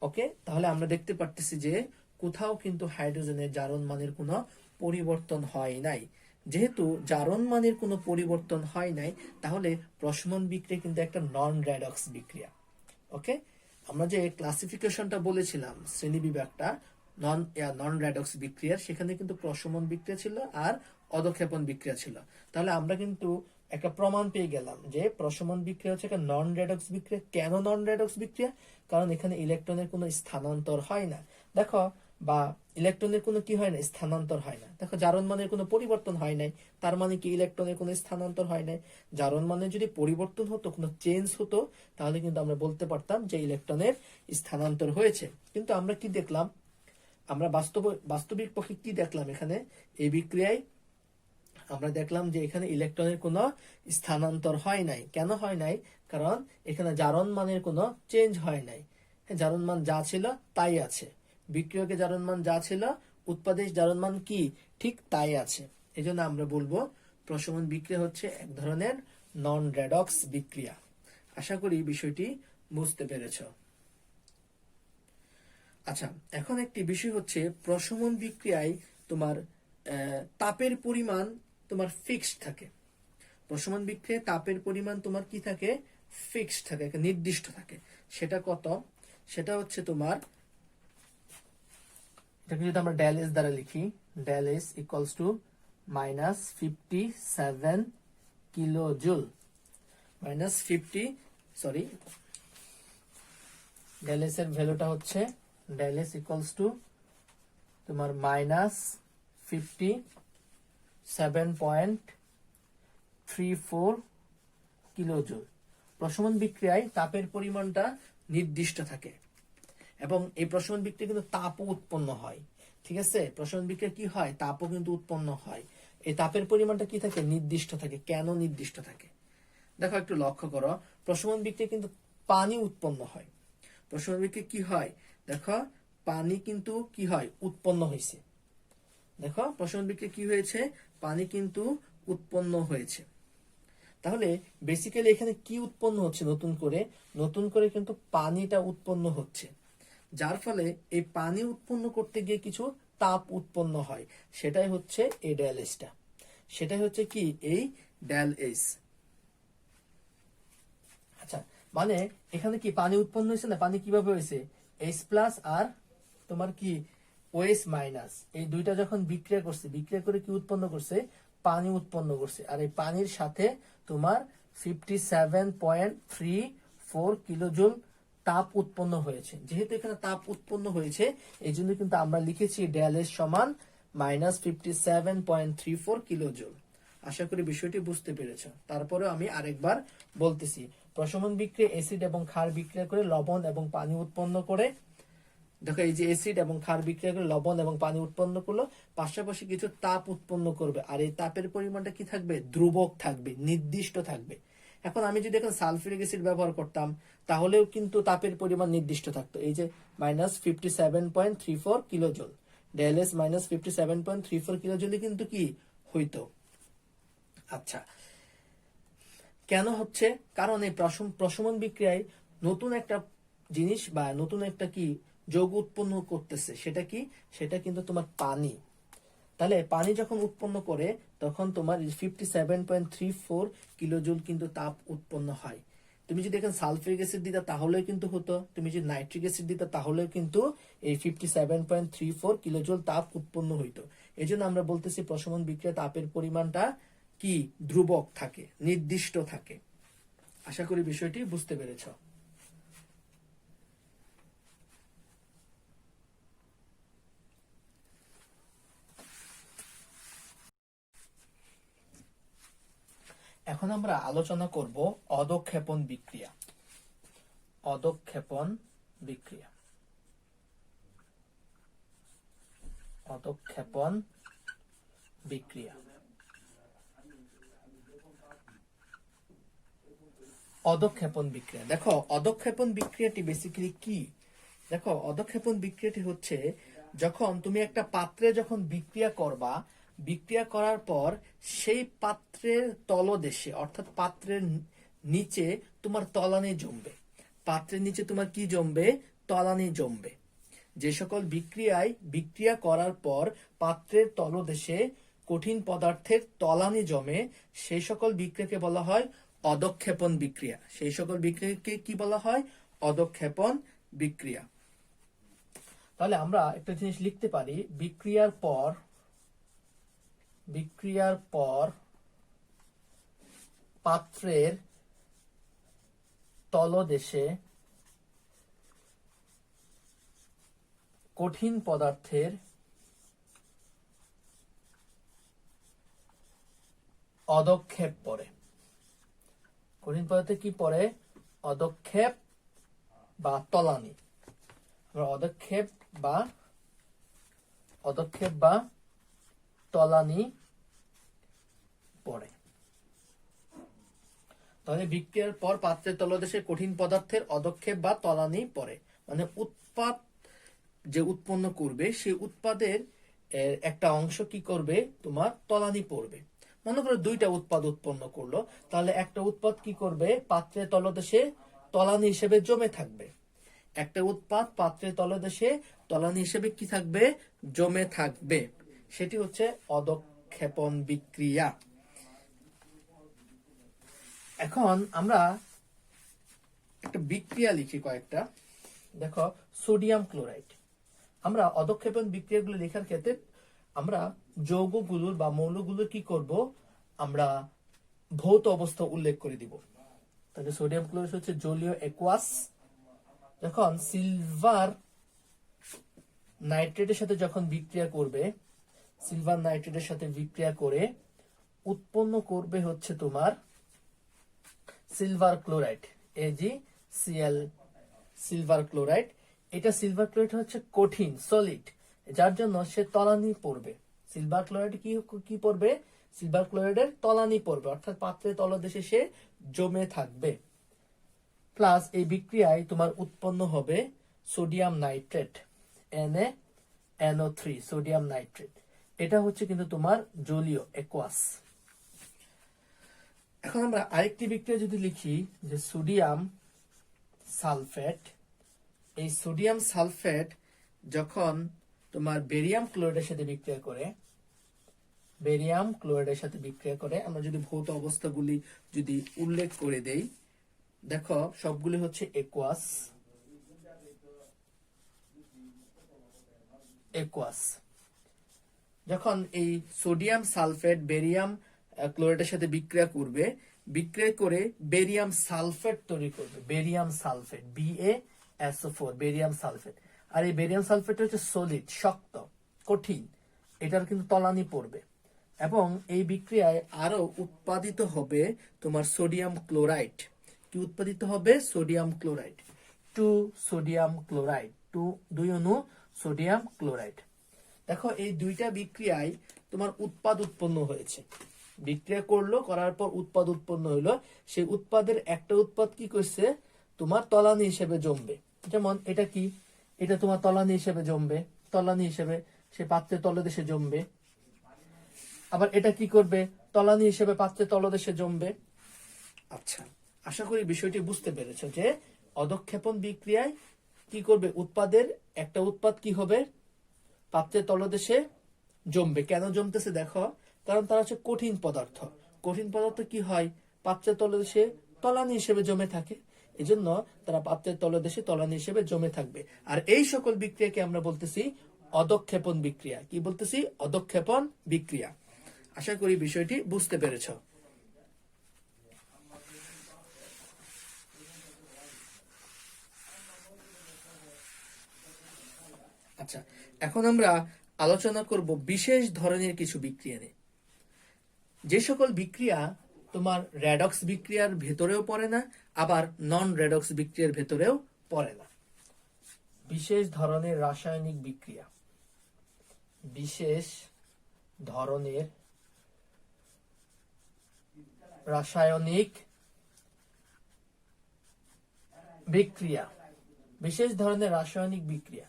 ওকে, তাহলে আমরা দেখতে পারতেছি যে কোথাও কিন্তু হাইড্রোজেনের জারণ মানের কোনো পরিবর্তন হয় নাই। যেহেতু জারণ মানের কোনো পরিবর্তন হয় নাই, তাহলে প্রশমন বিক্রিয়া কিন্তু একটা নন রেডক্স বিক্রিয়া। ওকে, আমরা যে ক্লাসিফিকেশনটা বলেছিলাম শ্রেণী বিভাগটা নন রেডক্স বিক্রিয়ার, সেখানে কিন্তু প্রশমন বিক্রিয়া ছিল আর অধঃক্ষেপণ বিক্রিয়া ছিল। তাহলে আমরা কিন্তু একটা প্রমাণ পেয়ে গেলাম যে প্রশমন বিক্রিয়া হচ্ছে একটা নন রেডক্স বিক্রিয়া। কেন নন রেডক্স বিক্রিয়া? কারণ এখানে ইলেকট্রনের কোনো স্থানান্তর হয় না। দেখো বা ইলেকট্রনের কোনো কি হয় না? স্থানান্তর হয় না। দেখো জারণ মানের কোনো পরিবর্তন হয় নাই, তার মানে কি ইলেকট্রনের কোনো স্থানান্তর হয় নাই। জারণ মানে যদি পরিবর্তন হতো, কোনো চেঞ্জ হতো, তাহলে কিন্তু আমরা বলতে পারতাম যে ইলেকট্রনের স্থানান্তর হয়েছে। কিন্তু আমরা কি দেখলাম? আমরা বাস্তবিক পক্ষে কি দেখলাম? এখানে এই বিক্রিয়ায় আমরা দেখলাম যে এখানে ইলেকট্রনের কোনো স্থানান্তর হয় নাই। কেন হয় নাই? কারণ এখানে জারণ মানের কোনো চেঞ্জ হয় নাই। জারণ মান যা ছিল তাই আছে। বিক্রিয়কে জারণ মান যা ছিল, উৎপাদিত জারণ মান কি ঠিক তাই আছে। এজন্য আমরা বলবো প্রশমন বিক্রিয়া হচ্ছে এক ধরনের নন রেডক্স বিক্রিয়া। আশা করি বিষয়টি বুঝতে পেরেছ। আচ্ছা, এখন একটি বিষয় হচ্ছে প্রশমন বিক্রিয়ায় তোমার তাপের পরিমাণ তোমার ফিক্সড থাকে। প্রশমন বিক্রিয়ায় তাপের পরিমাণ তোমার কি থাকে? ফিক্সড থাকে, নির্দিষ্ট থাকে। সেটা কত? সেটা হচ্ছে তোমার, এটাকে যদি আমরা ডেল এস দ্বারা লিখি, del S equals to -57 kilojoule. Del S এর ভ্যালুটা হচ্ছে ডেল এস ইকুয়ালস টু তোমার -57.34 কিলোজুল। প্রশমন বিক্রিয়ায় তাপের পরিমাণটা নির্দিষ্ট থাকে এবং এই প্রশমন বিক্রিয়া কিন্তু তাপও উৎপন্ন হয়। ঠিক আছে, প্রশমন বিক্রিয়া কি হয়, তাপও কিন্তু উৎপন্ন হয়। এই তাপের পরিমাণটা কি থাকে, নির্দিষ্ট থাকে। কেন নির্দিষ্ট থাকে দেখো, একটু লক্ষ্য করো। প্রশমন বিক্রিয়া কিন্তু পানি উৎপন্ন হয়। প্রশমন বিক্রিয়া কি হয়, দেখো পানি কিন্তু কি হয়, উৎপন্ন হয়েছে। দেখো প্রশমন বিক্রিয়া কি হয়েছে, পানি কিন্তু উৎপন্ন হয়েছে। তাহলে বেসিক্যালি এখানে কি উৎপন্ন হচ্ছে, নতুন করে কিন্তু পানিটা উৎপন্ন হচ্ছে, যার ফলে এই পানি উৎপন্ন করতে গিয়ে কিছু তাপ উৎপন্ন হয়। সেটাই হচ্ছে এই ডেল এসটা, সেটাই হচ্ছে কি এই ডেল এস। আচ্ছা, মানে এখানে কি পানি উৎপন্ন হয়েছে না, পানি কিভাবে হয়েছে, এইচ প্লাস আর তোমার কি ওএস মাইনাস, এই দুইটা যখন বিক্রিয়া করছে, বিক্রিয়া করে কি উৎপন্ন করছে, পানি উৎপন্ন করছে। আর এই পানির সাথে তোমার 57.34 কিলোজুল তাপ উৎপন্ন হয়েছে। যেহেতু এখানে তাপ উৎপন্ন হয়েছে, এই জন্য কিন্তু আমরা লিখেছি ডেল এস সমান -57.34 কিলোজুল। আশা করি বিষয়টি বুঝতে পেরেছ। তারপরে আমি আরেকবার বলতেছি, প্রশমন বিক্রিয়া অ্যাসিড এবং ক্ষার বিক্রিয়া করে লবণ এবং পানি উৎপন্ন করে। দেখো এই যে অ্যাসিড এবং ক্ষার বিক্রিয়া করে লবণ এবং পানি উৎপন্ন করলো, পাশাপাশি কিছু তাপ উৎপন্ন করবে। আর এই তাপের পরিমাণটা কি থাকবে, ধ্রুবক থাকবে, নির্দিষ্ট থাকবে। এখন আমি যদি এখন সালফিউরিক অ্যাসিড ব্যবহার করতাম, তাহলেও কিন্তু তাপের পরিমাণ নির্দিষ্ট থাকতো। এই যে -57.34 কিলোজুল, ডেল এস -57.34 কিলোজুলই কিন্তু কি হইতো। আচ্ছা, কেন হচ্ছে, কারণ এই প্রশমন বিক্রিয়ায় নতুন একটা জিনিস বা নতুন একটা কি যৌগ উৎপন্ন করতেছে। সেটা কি, সেটা কিন্তু তোমার পানি। তাহলে পানি যখন উৎপন্ন করে, তখন তোমার 57.34 কিলোজুল কিন্তু তাপ উৎপন্ন হয়। তুমি যদি এখানে সালফিউরিক অ্যাসিড দিতা তাহলেও কিন্তু হতো, তুমি যদি নাইট্রিক অ্যাসিড দিতা তাহলেও কিন্তু এই 57.34 কিলোজুল তাপ উৎপন্ন হইতো। এই জন্য আমরা বলতেছি প্রশমন বিক্রিয়া তাপের পরিমাণটা কি ধ্রুবক থাকে, নির্দিষ্ট থাকে। আশা করি বিষয়টি বুঝতে পেরেছ। এখন আমরা আলোচনা করব অদক্ষেপণ বিক্রিয়া। অদক্ষেপণ বিক্রিয়া, অদক্ষেপণ বিক্রিয়া। অদক্ষেপণ বিক্রিয়া, দেখো অদক্ষেপণ বিক্রিয়াটি বেসিক্যালি কি, দেখো অদক্ষেপণ বিক্রিয়াটি হচ্ছে যখন তুমি একটা পাত্রে যখন বিক্রিয়া করবা, বিক্রিয়া করার পর সেই পাত্রের তলদেশে অর্থাৎ পাত্রের নিচে তোমার তলানি জমবে। পাত্রের নিচে তোমার কি জমবে, তলানি জমবে। যে সকল বিক্রিয়ায় বিক্রিয়া করার পর পাত্রের তলদেশে কঠিন পদার্থের তলানি জমে, সেই সকল বিক্রিয়াকে বলা হয় অদক্ষেপণ বিক্রিয়া। সেই সকল বিক্রিয়াকে কি বলা হয়, অদক্ষেপণ বিক্রিয়া। তাহলে আমরা একটা জিনিস লিখতে পারি, বিক্রিয়ার পর পাত্রের তলদেশে কঠিন পদার্থের অদক্ষেপ পড়ে। কঠিন পদার্থে কি পড়ে, অদক্ষেপ বা তলানি। অদক্ষেপ বা তলানি পড়ে। তাহলে বিক্রিয়ার পর পাত্রের তলদেশে কঠিন পদার্থের অদক্ষেপ বা তলানি পড়ে, মানে উৎপাদ যে উৎপন্ন করবে সেই উৎপাদের একটা অংশ কি করবে, তোমার তলানি পড়বে। মনে করো দুইটা উৎপাদ উৎপন্ন করলো, তাহলে একটা উৎপাদ কি করবে, পাত্রের তলদেশে তলানি হিসেবে জমে থাকবে। একটা উৎপাদ পাত্রের তলদেশে তলানি হিসেবে কি থাকবে, জমে থাকবে। সেটি হচ্ছে অদক্ষেপণ বিক্রিয়া। এখন আমরা একটা বিক্রিয়া লিখি কয়েকটা। দেখো সোডিয়াম ক্লোরাইড, আমরা অদক্ষেপণ বিক্রিয়াগুলো লেখার ক্ষেত্রে আমরা যৌগগুলোর বা মৌলগুলোর কি করব, আমরা ভৌত অবস্থা উল্লেখ করে দিব। তাহলে সোডিয়াম ক্লোরাইড হচ্ছে জলীয় অ্যাকুয়াস। যখন সিলভার নাইট্রেটের সাথে যখন বিক্রিয়া করবে, সিলভার নাইট্রেটের সাথে বিক্রিয়া করে উৎপন্ন করবে হচ্ছে তোমার silver chloride, AgCl, silver chloride. এটা সিলভার ক্লোরাইড হচ্ছে কঠিন, সলিড, যার জন্য সে তলানি পড়বে। সিলভার ক্লোরাইড কি পড়বে? সিলভার ক্লোরাইডের তলানি পড়বে, অর্থাৎ পাত্রের তলদেশে সে জমে থাকবে। প্লাস এই বিক্রিয়ায় তোমার উৎপন্ন হবে sodium nitrate, NaNO3, sodium nitrate. এটা হচ্ছে কিন্তু তোমার জলীয়, একোয়াস। এখন আমরা আরেকটি বিক্রিয়া যদি লিখি যে সোডিয়াম সালফেট, এই সোডিয়াম সালফেট যখন তোমার বেরিয়াম ক্লোরাইডের সাথে বিক্রিয়া করে, বেরিয়াম ক্লোরাইডের সাথে বিক্রিয়া করে, আমরা যদি ভৌত অবস্থাগুলি যদি উল্লেখ করে দেই, দেখো সবগুলি হচ্ছে একোয়াস, একোয়াস। যখন এই সোডিয়াম সালফেট বেরিয়াম ক্লোরাইডের সাথে বিক্রিয়া করবে, বিক্রিয়া করে বেরিয়াম সালফেট তৈরি করবে, barium sulphate, BaSO4, barium sulphate. আর এই বেরিয়াম সালফেট হচ্ছে সলিড, শক্ত, কঠিন, এটার কিন্তু তলানি পড়বে। এবং এই বিক্রিয়ায় আরো উৎপাদিত হবে তোমার সোডিয়াম ক্লোরাইড। কি উৎপাদিত হবে? সোডিয়াম ক্লোরাইড, 2 সোডিয়াম ক্লোরাইড, 2 অণু সোডিয়াম ক্লোরাইড। দেখো এই দুইটা বিক্রিয়ায় তোমার উৎপাদ উৎপন্ন হয়েছে। বিক্রিয়া করলো, করার পর উৎপাদ উৎপন্ন হইলো। সেই উৎপাদের একটা উৎপাদ কি করছে? তোমার তলানি হিসেবে জমবে। যেমন এটা কি? এটা তোমার তলানি হিসেবে জমবে, তলানি হিসেবে সে পাত্রের তলদেশে জমবে। আবার এটা কি করবে? তলানি হিসেবে পাত্রের তলদেশে জমবে। আচ্ছা, আশা করি বিষয়টি বুঝতে পেরেছো যে অধঃক্ষেপণ বিক্রিয়ায় কি করবে? উৎপাদের একটা উৎপাদ কি হবে? পাত্রের তলদেশে জমবে। কেন জমতেছে দেখো, কারণ তারা হচ্ছে কঠিন পদার্থ। কঠিন পদার্থ কি হয়? পাত্রের তলদেশে তলানি হিসেবে জমে থাকে, এজন্য তারা পাত্রের তলদেশে তলানি হিসেবে জমে থাকবে। আর এই সকল বিক্রিয়াকে আমরা বলতেছি অধঃক্ষেপণ বিক্রিয়া। কি বলতেছি? অধঃক্ষেপণ বিক্রিয়া। আশা করি বিষয়টি বুঝতে পেরেছ। আচ্ছা, এখন আমরা আলোচনা করব বিশেষ ধরনের কিছু বিক্রিয়া নিয়ে। যে সকল বিক্রিয়া তোমার রেডক্স বিক্রিয়ার ভেতরেও পড়ে না, আবার নন রেডক্স বিক্রিয়ার ভেতরেও পড়ে না। বিশেষ ধরনের রাসায়নিক বিক্রিয়া, বিশেষ ধরনের রাসায়নিক বিক্রিয়া, বিশেষ ধরনের রাসায়নিক বিক্রিয়া।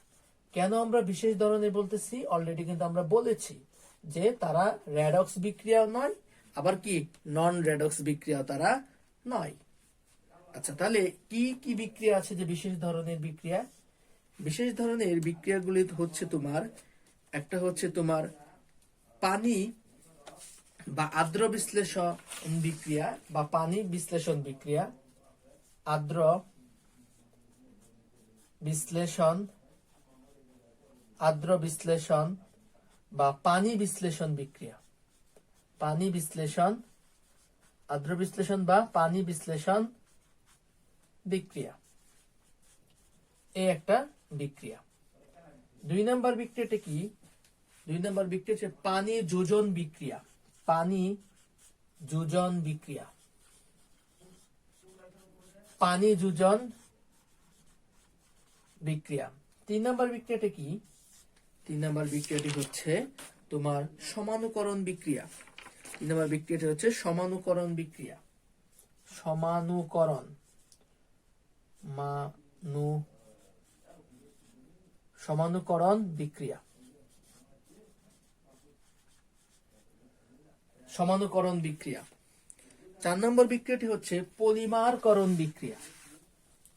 কেন আমরা বিশেষ ধরনের বলতেছি? অলরেডি কিন্তু আমরা বলেছি যে তারা রেডক্স বিক্রিয়াও নয়, আবার কি নন রেডক্স বিক্রিয়াও তারা নয়। আচ্ছা, তাহলে কি কি বিক্রিয়া আছে যে বিশেষ ধরনের বিক্রিয়া? বিশেষ ধরনের বিক্রিয়াগুলি হচ্ছে তোমার, একটা হচ্ছে তোমার পানি বা আর্দ্র বিশ্লেষণ বিক্রিয়া বা পানি বিশ্লেষণ বিক্রিয়া, আর্দ্র বিশ্লেষণ, আর্দ্র বিশ্লেষণ বা পানি বিশ্লেষণ বিক্রিয়া, পানি বিশ্লেষণ, আর্দ্র বিশ্লেষণ বা পানি বিশ্লেষণ বিক্রিয়া, এই একটা বিক্রিয়া। 2 নম্বর বিক্রিয়াটা কি? 2 নম্বর বিক্রিয়া হচ্ছে পানি যোজন বিক্রিয়া, পানি যোজন বিক্রিয়া, পানি যোজন বিক্রিয়া। 3 নম্বর বিক্রিয়াটা কি? 3 নম্বর বিক্রিয়াটি হচ্ছে তোমার সমানুকরণ বিক্রিয়া। 3 নম্বর বিক্রিয়াটি হচ্ছে সমানুকরণ বিক্রিয়া, সমানুকরণ, সমানুকরণ বিক্রিয়া, সমানুকরণ বিক্রিয়া। 4 নম্বর বিক্রিয়াটি হচ্ছে পলিমারকরণ বিক্রিয়া,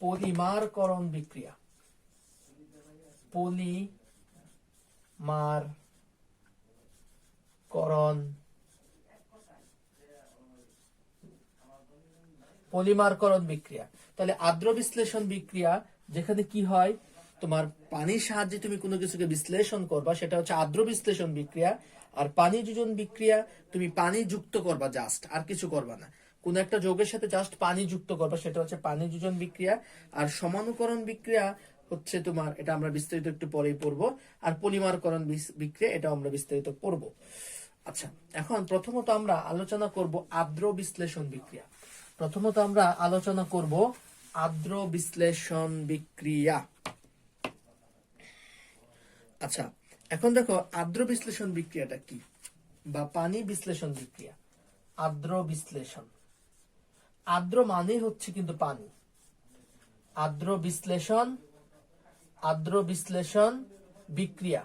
পলিমারকরণ বিক্রিয়া, পলিমারকরণ, পলিমারকরণ বিক্রিয়া। তাহলে আর্দ্র বিশ্লেষণ বিক্রিয়া, যেখানে কি হয় তোমার পানির সাহায্যে তুমি কোনো কিছুকে বিশ্লেষণ করবা, সেটা হচ্ছে আর্দ্র বিশ্লেষণ বিক্রিয়া। আর পানি যোজন বিক্রিয়া, তুমি পানি যুক্ত করবা জাস্ট, আর কিছু করবা না, কোন একটা যৌগের সাথে জাস্ট পানি যুক্ত করবা, সেটা হচ্ছে পানি যোজন বিক্রিয়া। আর সমানুকরণ বিক্রিয়া হচ্ছে তোমার, এটা আমরা বিস্তারিত একটু পরেই পড়বো। আর পলিমারকরণ বিক্রিয়া, এটা আমরা বিস্তারিত পড়বো। আচ্ছা, এখন প্রথমত আমরা আলোচনা করব আর্দ্র বিশ্লেষণ বিক্রিয়া। প্রথমত আমরা আলোচনা করব আর্দ্র বিশ্লেষণ বিক্রিয়া। আচ্ছা, এখন দেখো আর্দ্র বিশ্লেষণ বিক্রিয়াটা কি, বা পানি বিশ্লেষণ বিক্রিয়া। আর্দ্র বিশ্লেষণ, আর্দ্র মানে হচ্ছে কিন্তু পানি। আর্দ্র বিশ্লেষণ বিক্রিয়া।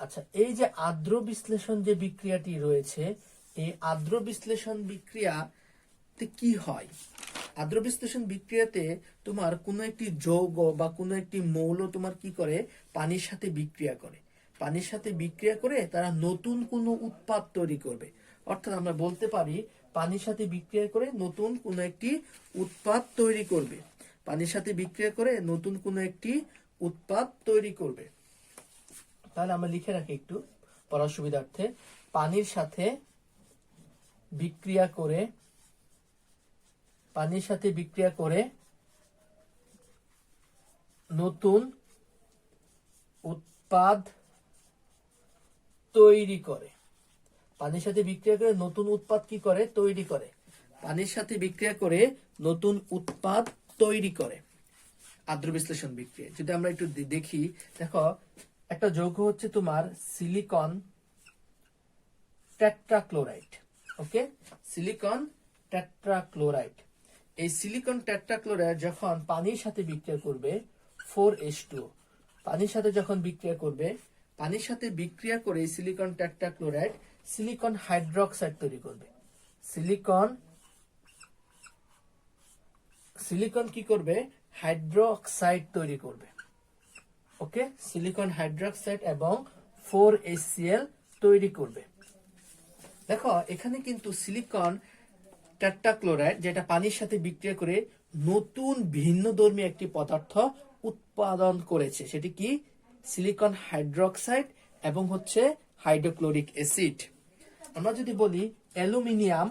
আচ্ছা, এই যে আর্দ্র বিশ্লেষণ যে বিক্রিয়াটি রয়েছে, এই আর্দ্র বিশ্লেষণ বিক্রিয়াতে কি হয়? আর্দ্র বিশ্লেষণ বিক্রিয়াতে তোমার কোনো একটি যৌগ বা কোনো একটি মৌল তোমার কি করে, পানির সাথে বিক্রিয়া করে। পানির সাথে বিক্রিয়া করে তারা নতুন কোনো উৎপাদ তৈরি করবে। অর্থাৎ আমরা বলতে পারি পানির সাথে বিক্রিয়া করে নতুন কোনো একটি উৎপাদ তৈরি করবে। পানির সাথে বিক্রিয়া করে নতুন কোনো একটি উৎপাদ তৈরি করবে। তাহলে আমরা লিখে রাখি একটু পড়ার সুবিধার্থে, পানির সাথে বিক্রিয়া করে নতুন উৎপাদ তৈরি করে। পানির সাথে বিক্রিয়া করে নতুন উৎপাদ কি করে? তৈরি করে। পানির সাথে বিক্রিয়া করে নতুন উৎপাদ তৈরি করে আর্দ্র বিশ্লেষণ বিক্রিয়া। যদি আমরা একটু দেখি, দেখো একটা যৌগ হচ্ছে তোমার সিলিকন টেট্রাক্লোরাইড। ওকে, সিলিকন টেট্রাক্লোরাইড। এই সিলিকন টেট্রাক্লোরাইড যখন পানির সাথে বিক্রিয়া করবে 4H2, পানির সাথে যখন বিক্রিয়া করবে, পানির সাথে বিক্রিয়া করে সিলিকন টেট্রাক্লোরাইড সিলিকন হাইড্রোক্সাইড তৈরি করবে। সিলিকন কি করবে? হাইড্রোক্সাইড তৈরি করবে। ওকে, সিলিকন হাইড্রোক্সাইড এবং 4HCl তৈরি করবে। দেখো এখানে কিন্তু সিলিকন টেট্রাক্লোরাইড যেটা পানির সাথে বিক্রিয়া করে নতুন ভিন্নধর্মী একটি পদার্থ উৎপাদন করেছে। সেটি কি? সিলিকন হাইড্রোক্সাইড এবং হচ্ছে হাইড্রোক্লোরিক অ্যাসিড। আমরা যদি বলি অ্যালুমিনিয়াম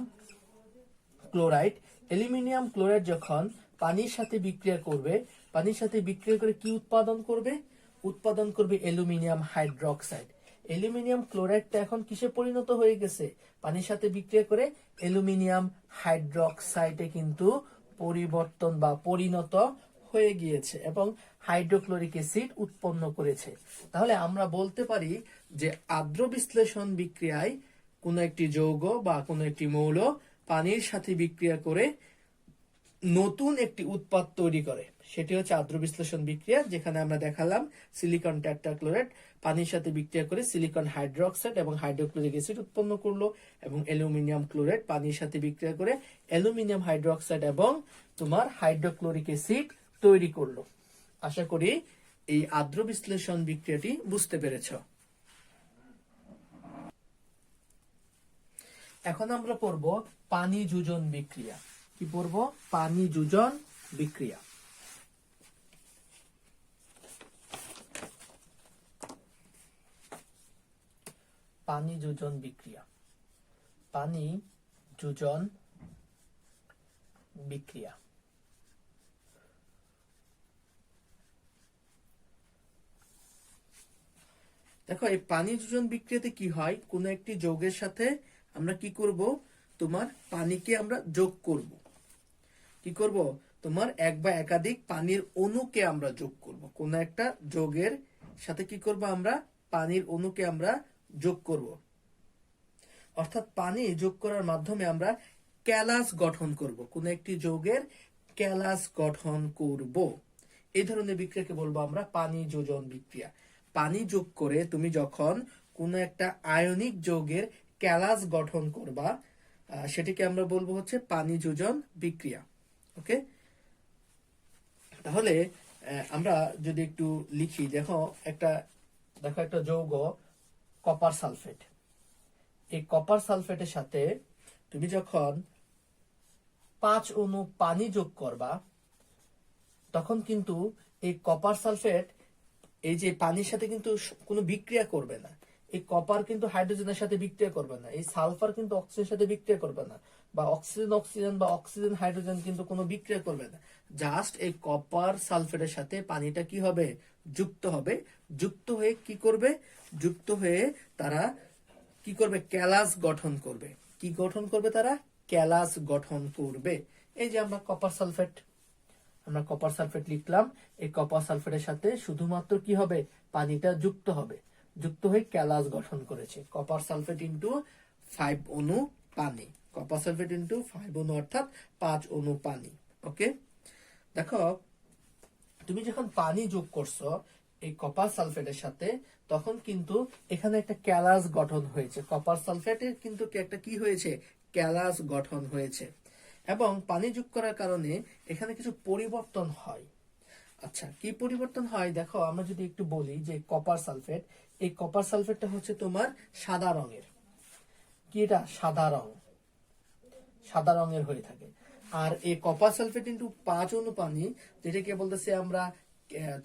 ক্লোরাইড যখন পানির সাথে বিক্রিয়া করবে, পানির সাথে বিক্রিয়া করে কি উৎপাদন করবে? উৎপাদন করবে অ্যালুমিনিয়াম হাইড্রোক্সাইড। অ্যালুমিনিয়াম ক্লোরাইডটা এখন কিসে পরিণত হয়ে গেছে? পানির সাথে বিক্রিয়া করে অ্যালুমিনিয়াম হাইড্রোক্সাইডে কিন্তু পরিবর্তন বা পরিণত হয়ে গিয়েছে এবং হাইড্রোক্লোরিক অ্যাসিড উৎপন্ন করেছে। তাহলে আমরা বলতে পারি যে আর্দ্র বিশ্লেষণ বিক্রিয়ায় কোনো একটি যৌগ বা কোনো একটি মৌল পানির সাথে বিক্রিয়া করে নতুন একটি উৎপাদ তৈরি করে। সেটি হচ্ছে আর্দ্র বিশ্লেষণ বিক্রিয়া, যেখানে আমরা দেখালাম সিলিকন টেট্রাক্লোরাইড পানির সাথে বিক্রিয়া করে সিলিকন হাইড্রোক্সাইড এবং হাইড্রোক্লোরিক অ্যাসিড উৎপন্ন করলো, এবং অ্যালুমিনিয়াম ক্লোরাইড পানির সাথে বিক্রিয়া করে অ্যালুমিনিয়াম হাইড্রোক্সাইড এবং তোমার হাইড্রোক্লোরিক অ্যাসিড তৈরি করলো। আশা করি এই আর্দ্র বিশ্লেষণ বিক্রিয়াটি বুঝতে পেরেছ। এখন আমরা পড়ব পানি যুজন বিক্রিয়া। কি পড়ব? পানি যুজন বিক্রিয়া। পানি যুজন বিক্রিয়া। পানি যুজন বিক্রিয়া। দেখো এই পানি যুজন বিক্রিয়াতে কি হয়? কোন একটি যৌগের সাথে আমরা কি করব? তোমার পানিকে আমরা যোগ করব। কি করব? তোমার এক বা একাধিক পানির অণুকে আমরা যোগ করব। কোন একটা যৌগের সাথে কি করব? আমরা পানির অণুকে আমরা যোগ করব। অর্থাৎ পানি যোগ করার মাধ্যমে আমরা ক্যালাস গঠন করব। কোন একটি যৌগের ক্যালাস গঠন করব। এই ধরনের বিক্রিয়াকে বলবো আমরা পানি যোজন বিক্রিয়া। পানি যোগ করে তুমি যখন কোন একটা আয়নিক যৌগের ক্যালাস গঠন করবা, সেটিকে আমরা বলবো হচ্ছে পানি যোজন বিক্রিয়া। ওকে, তাহলে আমরা যদি একটু লিখি, দেখো একটা যৌগ কপার সালফেট। এই কপার সালফেটের সাথে তুমি যখন 5 অণু পানি যোগ করবা, তখন কিন্তু এই কপার সালফেট এই যে পানির সাথে কিন্তু কোনো বিক্রিয়া করবে না। এই কপার কিন্তু হাইড্রোজেনের সাথে বিক্রিয়া করবে না, এই সালফার কিন্তু অক্সিজেনের সাথে বিক্রিয়া করবে না, বা অক্সিজেন বা অক্সিজেন হাইড্রোজেন কিন্তু কোনো বিক্রিয়া করবে না। জাস্ট এই কপার সালফেটের সাথে পানিটা কি হবে? যুক্ত হবে। যুক্ত হয়ে কি করবে? যুক্ত হয়ে তারা কি করবে? ক্যালাস গঠন করবে। কি গঠন করবে? তারা ক্যালাস গঠন করবে। এই যে আমরা কপার সালফেট, আমরা কপার সালফেট লিখলাম, এই কপার সালফেটের সাথে শুধুমাত্র কি হবে, পানিটা যুক্ত হবে, যুক্ত হয়ে ক্যালাস গঠন করেছে। কপার সালফেট ইন্টু 5 অণু পানি, কপার সালফেট ইন্টু 5 অণু অর্থাৎ 5 অণু পানি। ওকে, দেখো তুমি যখন পানি যোগ করছো এই কপার সালফেটের সাথে, তখন কিন্তু এখানে একটা ক্যালাস গঠন হয়েছে। কপার সালফেটের কিন্তু একটা কি হয়েছে, ক্যালাস গঠন হয়েছে, এবং পানি যোগ করার কারণে এখানে কিছু পরিবর্তন হয়। আচ্ছা, কি পরিবর্তন হয় দেখো, আমরা যদি একটু বলি যে কপার সালফেট, এই কপার সালফেটটা হচ্ছে তোমার সাদা রঙের, কি এটা সাদা রং, সাদা রঙের হয়ে থাকে। আর এই কপার সালফেট ইন্টু 5 অণু পানি, যেটাকে বলতেছি আমরা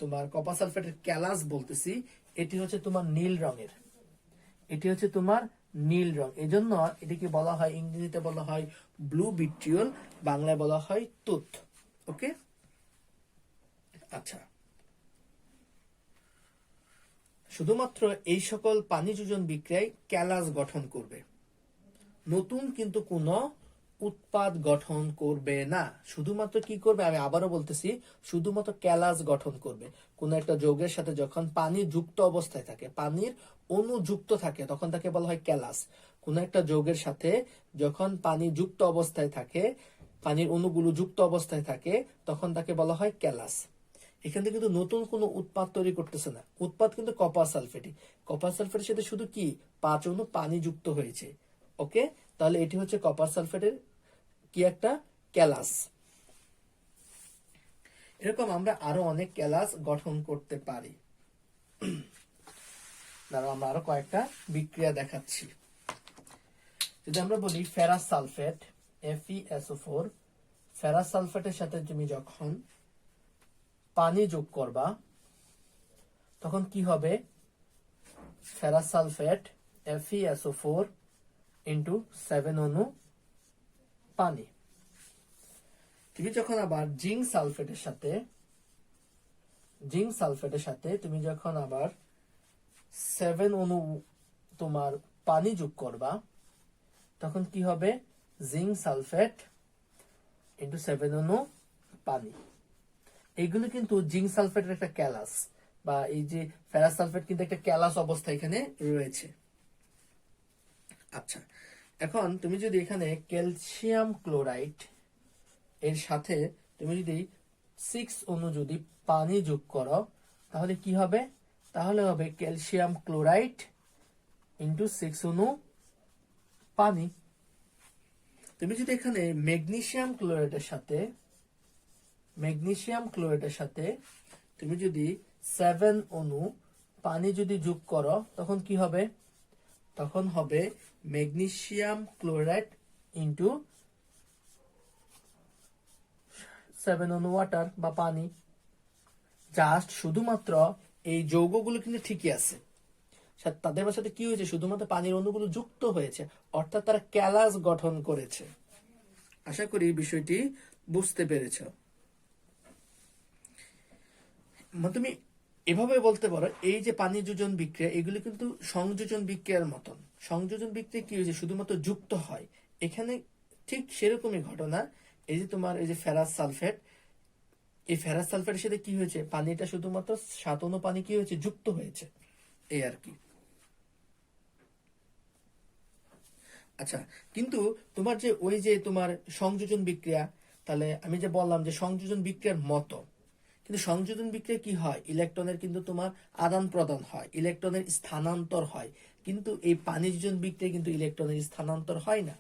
তোমার কপার সালফেটের ক্যালাস বলতেছি, এটি হচ্ছে তোমার নীল রঙের, এটি হচ্ছে তোমার নীল রং। এজন্য এটিকে বলা হয়, ইংরেজিতে বলা হয় ব্লু ভিট্রিয়ল, বাংলায় বলা হয় তুত। ওকে, আচ্ছা, শুধুমাত্র এই সকল পানি যোজন বিক্রিয়ায় ক্যালাস গঠন করবে, নতুন কিন্তু কোনো উৎপাদ গঠন করবে না। শুধুমাত্র কি করবে, আমি আবারও বলতেছি, শুধুমাত্র ক্যালাস গঠন করবে। কোন একটা যৌগের সাথে যখন পানি যুক্ত অবস্থায় থাকে, পানির অণু যুক্ত থাকে, তখন তাকে বলা হয় ক্যালাস। কোন একটা যৌগের সাথে যখন পানি যুক্ত অবস্থায় থাকে, পানির অণুগুলো যুক্ত অবস্থায় থাকে, তখন তাকে বলা হয় ক্যালাস। এখান থেকে কিন্তু নতুন কোনো উৎপাদ তৈরি করতেছে না, উৎপাদ কিন্তু কপার সালফেটই। কপার সালফেটের সাথে শুধু কি 5 অণু পানি যুক্ত হয়েছে। ওকে, তাহলে এটি হচ্ছে কপার সালফেটের কি একটা ক্যালাস। এরকম আমরা আরো অনেক ক্যালাস গঠন করতে পারি। দাঁড়াও, আমরা আরো কয়েকটা বিক্রিয়া দেখাচ্ছি। যদি আমরা বলি ফেরাস সালফেট, FeSO4, ফেরাস সালফেটের সাথে তুমি যখন পানি যোগ করবা, তখন কি হবে, ফেরাস সালফেট FeSO4 ইন্টু 7 অণু পানি। তুমি যখন আবার জিঙ্ক সালফেটের সাথে তুমি যখন আবার 7 অণু তোমার পানি যোগ করবা, তখন কি হবে, জিঙ্ক সালফেট ইন্টু 7 অণু পানি। এইগুলো কিন্তু জিঙ্ক সালফেটের একটা ক্যালাস, বা এই যে ফেরাস সালফেট কিন্তু একটা ক্যালাস অবস্থা এখানে রয়েছে। আচ্ছা, এখন তুমি যদি এখানে ক্যালসিয়াম ক্লোরাইড এর সাথে তুমি যদি 6 অণু যদি পানি যোগ করো, তাহলে কি হবে, তাহলে হবে ক্যালসিয়াম ক্লোরাইড ইন্টু 6 অণু পানি। তুমি যদি এখানে ম্যাগনেসিয়াম ক্লোরাইডের সাথে তুমি যদি 7 অণু পানি যদি যোগ করো, তখন কি হবে, তখন হবে ম্যাগনেসিয়াম ক্লোরাইড ইন্টু 7 অণু ওয়াটার বা পানি। জাস্ট শুধুমাত্র এই যৌগগুলো কিন্তু ঠিকই আছে, তাদের সাথে কি হয়েছে, শুধুমাত্র পানির অণুগুলো যুক্ত হয়েছে, অর্থাৎ তারা ক্যালাস গঠন করেছে। আশা করি বিষয়টি বুঝতে পেরেছ। তুমি এভাবে বলতে পারো, এই যে পানি যোজন বিক্রিয়া, এগুলো কিন্তু সংযোজন বিক্রিয়ার মতন। সংযোজন বিক্রিয়া কি হয়েছে, শুধুমাত্র যুক্ত হয়। এখানে ঠিক সেরকমই ঘটনা। এই যে তোমার এই যে ফেরাস সালফেট, এই ফেরাস সালফেটের সাথে কি হয়েছে, পানিটা শুধুমাত্র 7 অণু পানি কি হয়েছে, যুক্ত হয়েছে, এই আর কি। আচ্ছা, কিন্তু তোমার যে ওই যে তোমার সংযোজন বিক্রিয়া, তাহলে আমি যে বললাম যে সংযোজন বিক্রিয়ার মতো, কিন্তু সংযোজন বিক্রিয়া কি হয়, ইলেকট্রনের কিন্তু তোমার আদান প্রদান হয়, ইলেকট্রনের স্থানান্তর হয়, কিন্তু এই পানি যোজন বিক্রিয়া কিন্তু ইলেকট্রনের স্থানান্তর হয় না।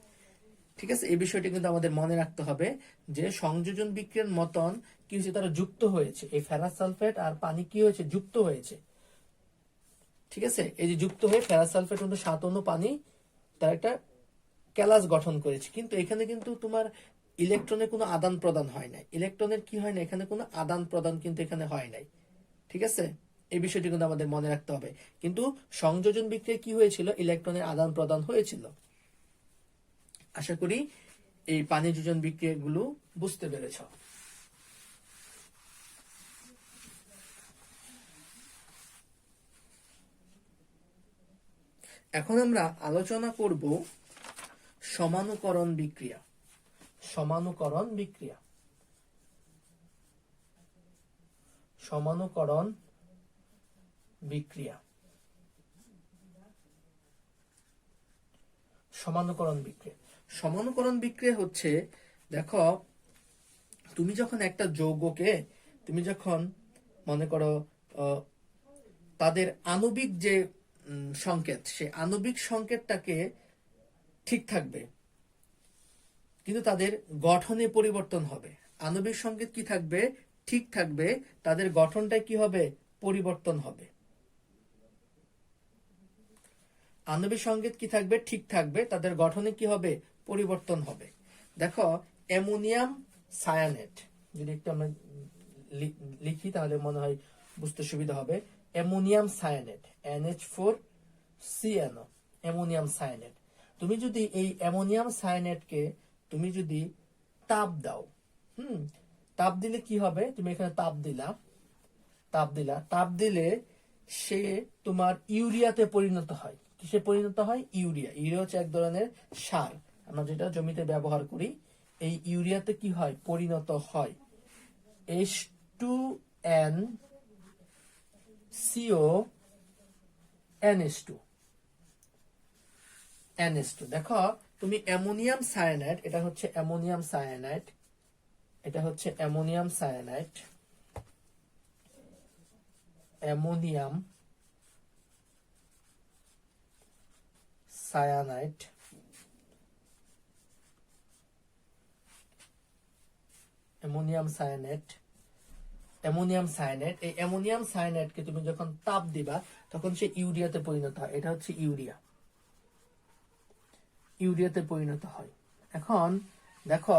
ঠিক আছে, এই বিষয়টি কিন্তু আমাদের মনে রাখতে হবে যে সংযোজন বিক্রিয়ার মতন কি হয়েছে, তারা যুক্ত হয়েছে, এই ফেরাস সালফেট আর পানি কি হয়েছে, যুক্ত হয়েছে। ঠিক আছে, এই যে যুক্ত হয়ে ফেরাস সালফেট কিন্তু 7 অণু পানি তার একটা ক্যালাস গঠন করেছে, কিন্তু এখানে কিন্তু তোমার ইলেকট্রনের কোনো আদান প্রদান হয় নাই, ইলেকট্রনের কি হয় না, এখানে কোনো আদান প্রদান কিন্তু এখানে হয় নাই। ঠিক আছে, এই বিষয়টি কিন্তু আমাদের মনে রাখতে হবে। কিন্তু সংযোজন বিক্রিয়া কি হয়েছিল, ইলেকট্রনের আদান প্রদান হয়েছিল। আশা করি এই পানি যোজন বিক্রিয়াগুলো বুঝতে পেরেছ। এখন আমরা আলোচনা করব সমানুকরণ বিক্রিয়া। সমানুকরণ বিক্রিয়া। সমানুকরণ বিক্রিয়া। সমানুকরণ বিক্রিয়া। সমানুকরণ বিক্রিয়া হচ্ছে, দেখো তুমি যখন একটা যৌগকে, তুমি যখন মনে করো তাদের আণবিক যে সংকেত, সে আণবিক সংকেতটাকে ঠিক থাকবে, কিন্তু তাদের গঠনে পরিবর্তন হবে। আণবিক সংকেত কি থাকবে? ঠিক থাকবে, তাদের গঠনটা কি হবে? পরিবর্তন হবে। আণবিক সংকেত কি থাকবে? ঠিক থাকবে, তাদের গঠনে কি হবে? পরিবর্তন হবে। দেখো অ্যামোনিয়াম সায়ানেট, যদি একটু আমরা লিখি তাহলে মনে হয় বুঝতে সুবিধা হবে। Ammonium cyanate, NH4CnO, ammonium cyanate. তুমি যদি এই অ্যামোনিয়াম সায়ানেটকে তুমি যদি তাপ দাও, তাপ দিলে কি হবে? তুমি এখানে তাপ দিলা, তাপ দিলে সে তোমার ইউরিয়াতে পরিণত হয়। কিসে পরিণত হয়? ইউরিয়া। ইউরিয়া হচ্ছে এক ধরনের সার, আমরা যেটা জমিতে ব্যবহার করি। এই ইউরিয়াতে কি হয়? পরিণত হয়। H2NCO NH2। দেখো তুমি অ্যামোনিয়াম সায়ানাইড, এটা হচ্ছে অ্যামোনিয়াম সায়ানাইড, এটা হচ্ছে ammonium cyanide, ammonium cyanide, ammonium cyanide, ammonium cyanide. এই অ্যামোনিয়াম সায়ানাইডকে তুমি যখন তাপ দিবা তখন সে ইউরিয়াতে পরিণত হয়। এটা হচ্ছে ইউরিয়া, ইউরিয়াতে পরিণত হয়। এখন দেখো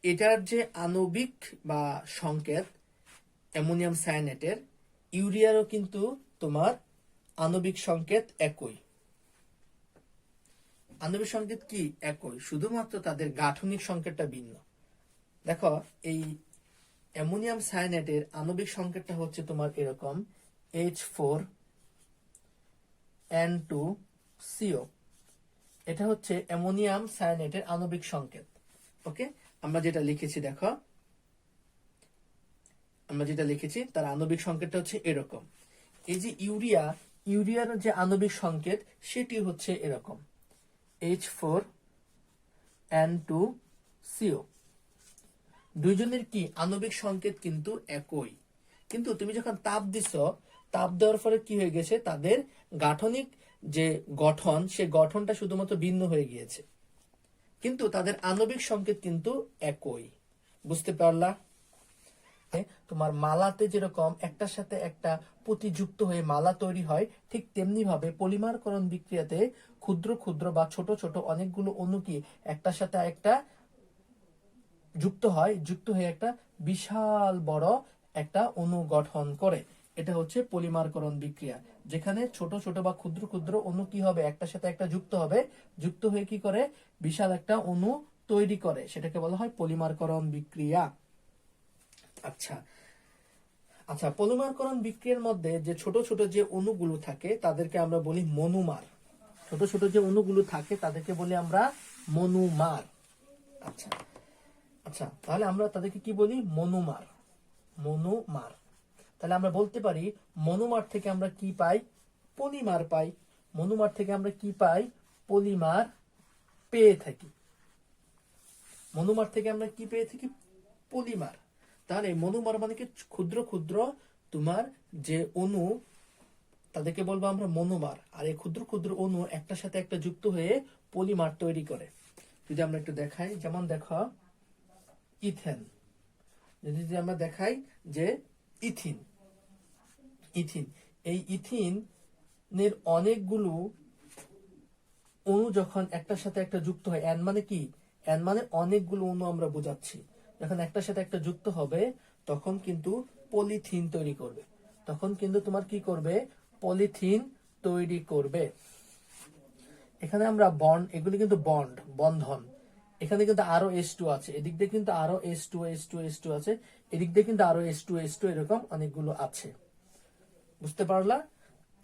এটার যে আণবিক বা সংকেত অ্যামোনিয়াম সায়ানাইডের, ইউরিয়ারও কিন্তু তোমার আণবিক সংকেত একই। আণবিক সংকেত কি? একই, শুধুমাত্র তাদের গাঠনিক সংকেতটা ভিন্ন। দেখো এই অ্যামোনিয়াম সায়ানাইডের আণবিক সংকেতটা হচ্ছে তোমার এরকম, H4N2CO। এটা হচ্ছে অ্যামোনিয়াম সায়ানাইডের আণবিক সংকেত। ওকে, আমরা যেটা লিখেছি, দেখো আমরা যেটা লিখেছি তার আণবিক সংকেতটা হচ্ছে এরকম। এই যে ইউরিয়া, ইউরিয়ার যে আণবিক সংকেত সেটি হচ্ছে এরকম, H4N2CO। দুইজনের কি আণবিক সংকেত কিন্তু একই, কিন্তু তুমি যখন তাপ দিছ, তাপ দেওয়ার ফলে কি হয়ে গেছে? তাদের গাঠনিক যে গঠন, সে গঠনটা শুধুমাত্র ভিন্ন হয়ে গিয়েছে, কিন্তু তাদের আণবিক সংকেত কিন্তু একই। বুঝতে পারলা? তোমার মালাতে যেরকম একটার সাথে একটা প্রতিযুক্ত হয়ে মালা তৈরি হয়, ঠিক তেমনি ভাবে পলিমারকরণ বিক্রিয়াতে ক্ষুদ্র ক্ষুদ্র বা ছোট ছোট অনেকগুলো অণু কি একটার সাথে একটা যুক্ত হয়, যুক্ত হয়ে একটা বিশাল বড় একটা অণু গঠন করে। এটা হচ্ছে পলিমারকরণ বিক্রিয়া, যেখানে ছোট ছোট বা ক্ষুদ্র ক্ষুদ্র অণু কি হবে? একটার সাথে একটা যুক্ত হবে, যুক্ত হয়ে কি করে? বিশাল একটা অণু তৈরি করে, সেটাকে বলা হয় পলিমারকরণ বিক্রিয়া। আচ্ছা আচ্ছা, পলিমারকরণ বিক্রিয়ার মধ্যে যে ছোট ছোট যে অণুগুলো থাকে তাদেরকে আমরা বলি মনোমার। ছোট ছোট যে অণুগুলো থাকে তাদেরকে বলি আমরা মনোমার। আচ্ছা আচ্ছা, তাহলে আমরা তাদেরকে কি বলি? মনোমার। মনোমার। তাহলে আমরা বলতে পারি মনোমার থেকে আমরা কি পাই? পলিমার পাই। মনোমার থেকে আমরা কি পাই? পলিমার পেয়ে থাকি। মনোমার থেকে আমরা কি পেয়ে থাকি? পলিমার। তাহলে মনোমার মানে কি? ক্ষুদ্র ক্ষুদ্র তোমার যে অণু, তাদেরকে বলবো আমরা মনোমার। আর এই ক্ষুদ্র ক্ষুদ্র অণু একটার সাথে একটা যুক্ত হয়ে পলিমার তৈরি করে। যদি আমরা একটু দেখাই, যেমন দেখো ইথেন, যদি আমরা দেখাই যে ইথিন, ইথিন, এই ইথিনের অনেকগুলো অণু যখন একটার সাথে একটা যুক্ত হয়, এন মানে কি? এন মানে অনেকগুলো অণু আমরা বোঝাচ্ছি। যখন একটার সাথে একটা যুক্ত হবে তখন কিন্তু পলিথিন তৈরি করবে। তখন কিন্তু তোমার কি করবে? পলিথিন তৈরি করবে। এখানে আমরা বন্ড, এগুলি কিন্তু বন্ড, বন্ধন। এখানে কিন্তু আরো H2 আছে, এদিক দিয়ে কিন্তু আরো H2 আছে, এদিক দিয়ে কিন্তু আরো H2 এরকম অনেকগুলো আছে। বুঝতে পারলা?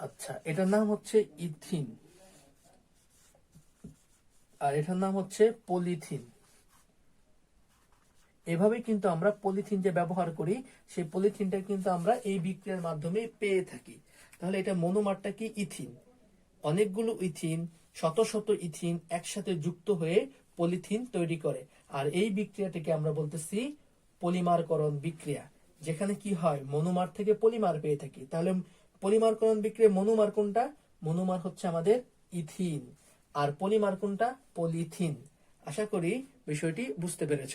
আচ্ছা, এটার নাম হচ্ছে ইথিন আর এটার নাম হচ্ছে পলিথিন। এভাবে কিন্তু আমরা পলিথিন যে ব্যবহার করি সেই পলিথিনটা কিন্তু আমরা এই বিক্রিয়ার মাধ্যমে পেয়ে থাকি। তাহলে এটা মনোমারটা কি? ইথিন। অনেকগুলো ইথিন, শত শত ইথিন একসাথে যুক্ত হয়ে পলিথিন তৈরি করে। আর এই বিক্রিয়াটাকে আমরা বলতেছি পলিমারকরণ বিক্রিয়া, যেখানে কি হয় মনোমার থেকে পলিমার পেয়ে থাকি। তাহলে পলিমারকরণ বিক্রিয়া মনোমার কোনটা? মনোমার হচ্ছে আমাদের ইথিন, আর পলিমার কোনটা? পলিথিন। আশা করি বিষয়টি বুঝতে পেরেছ।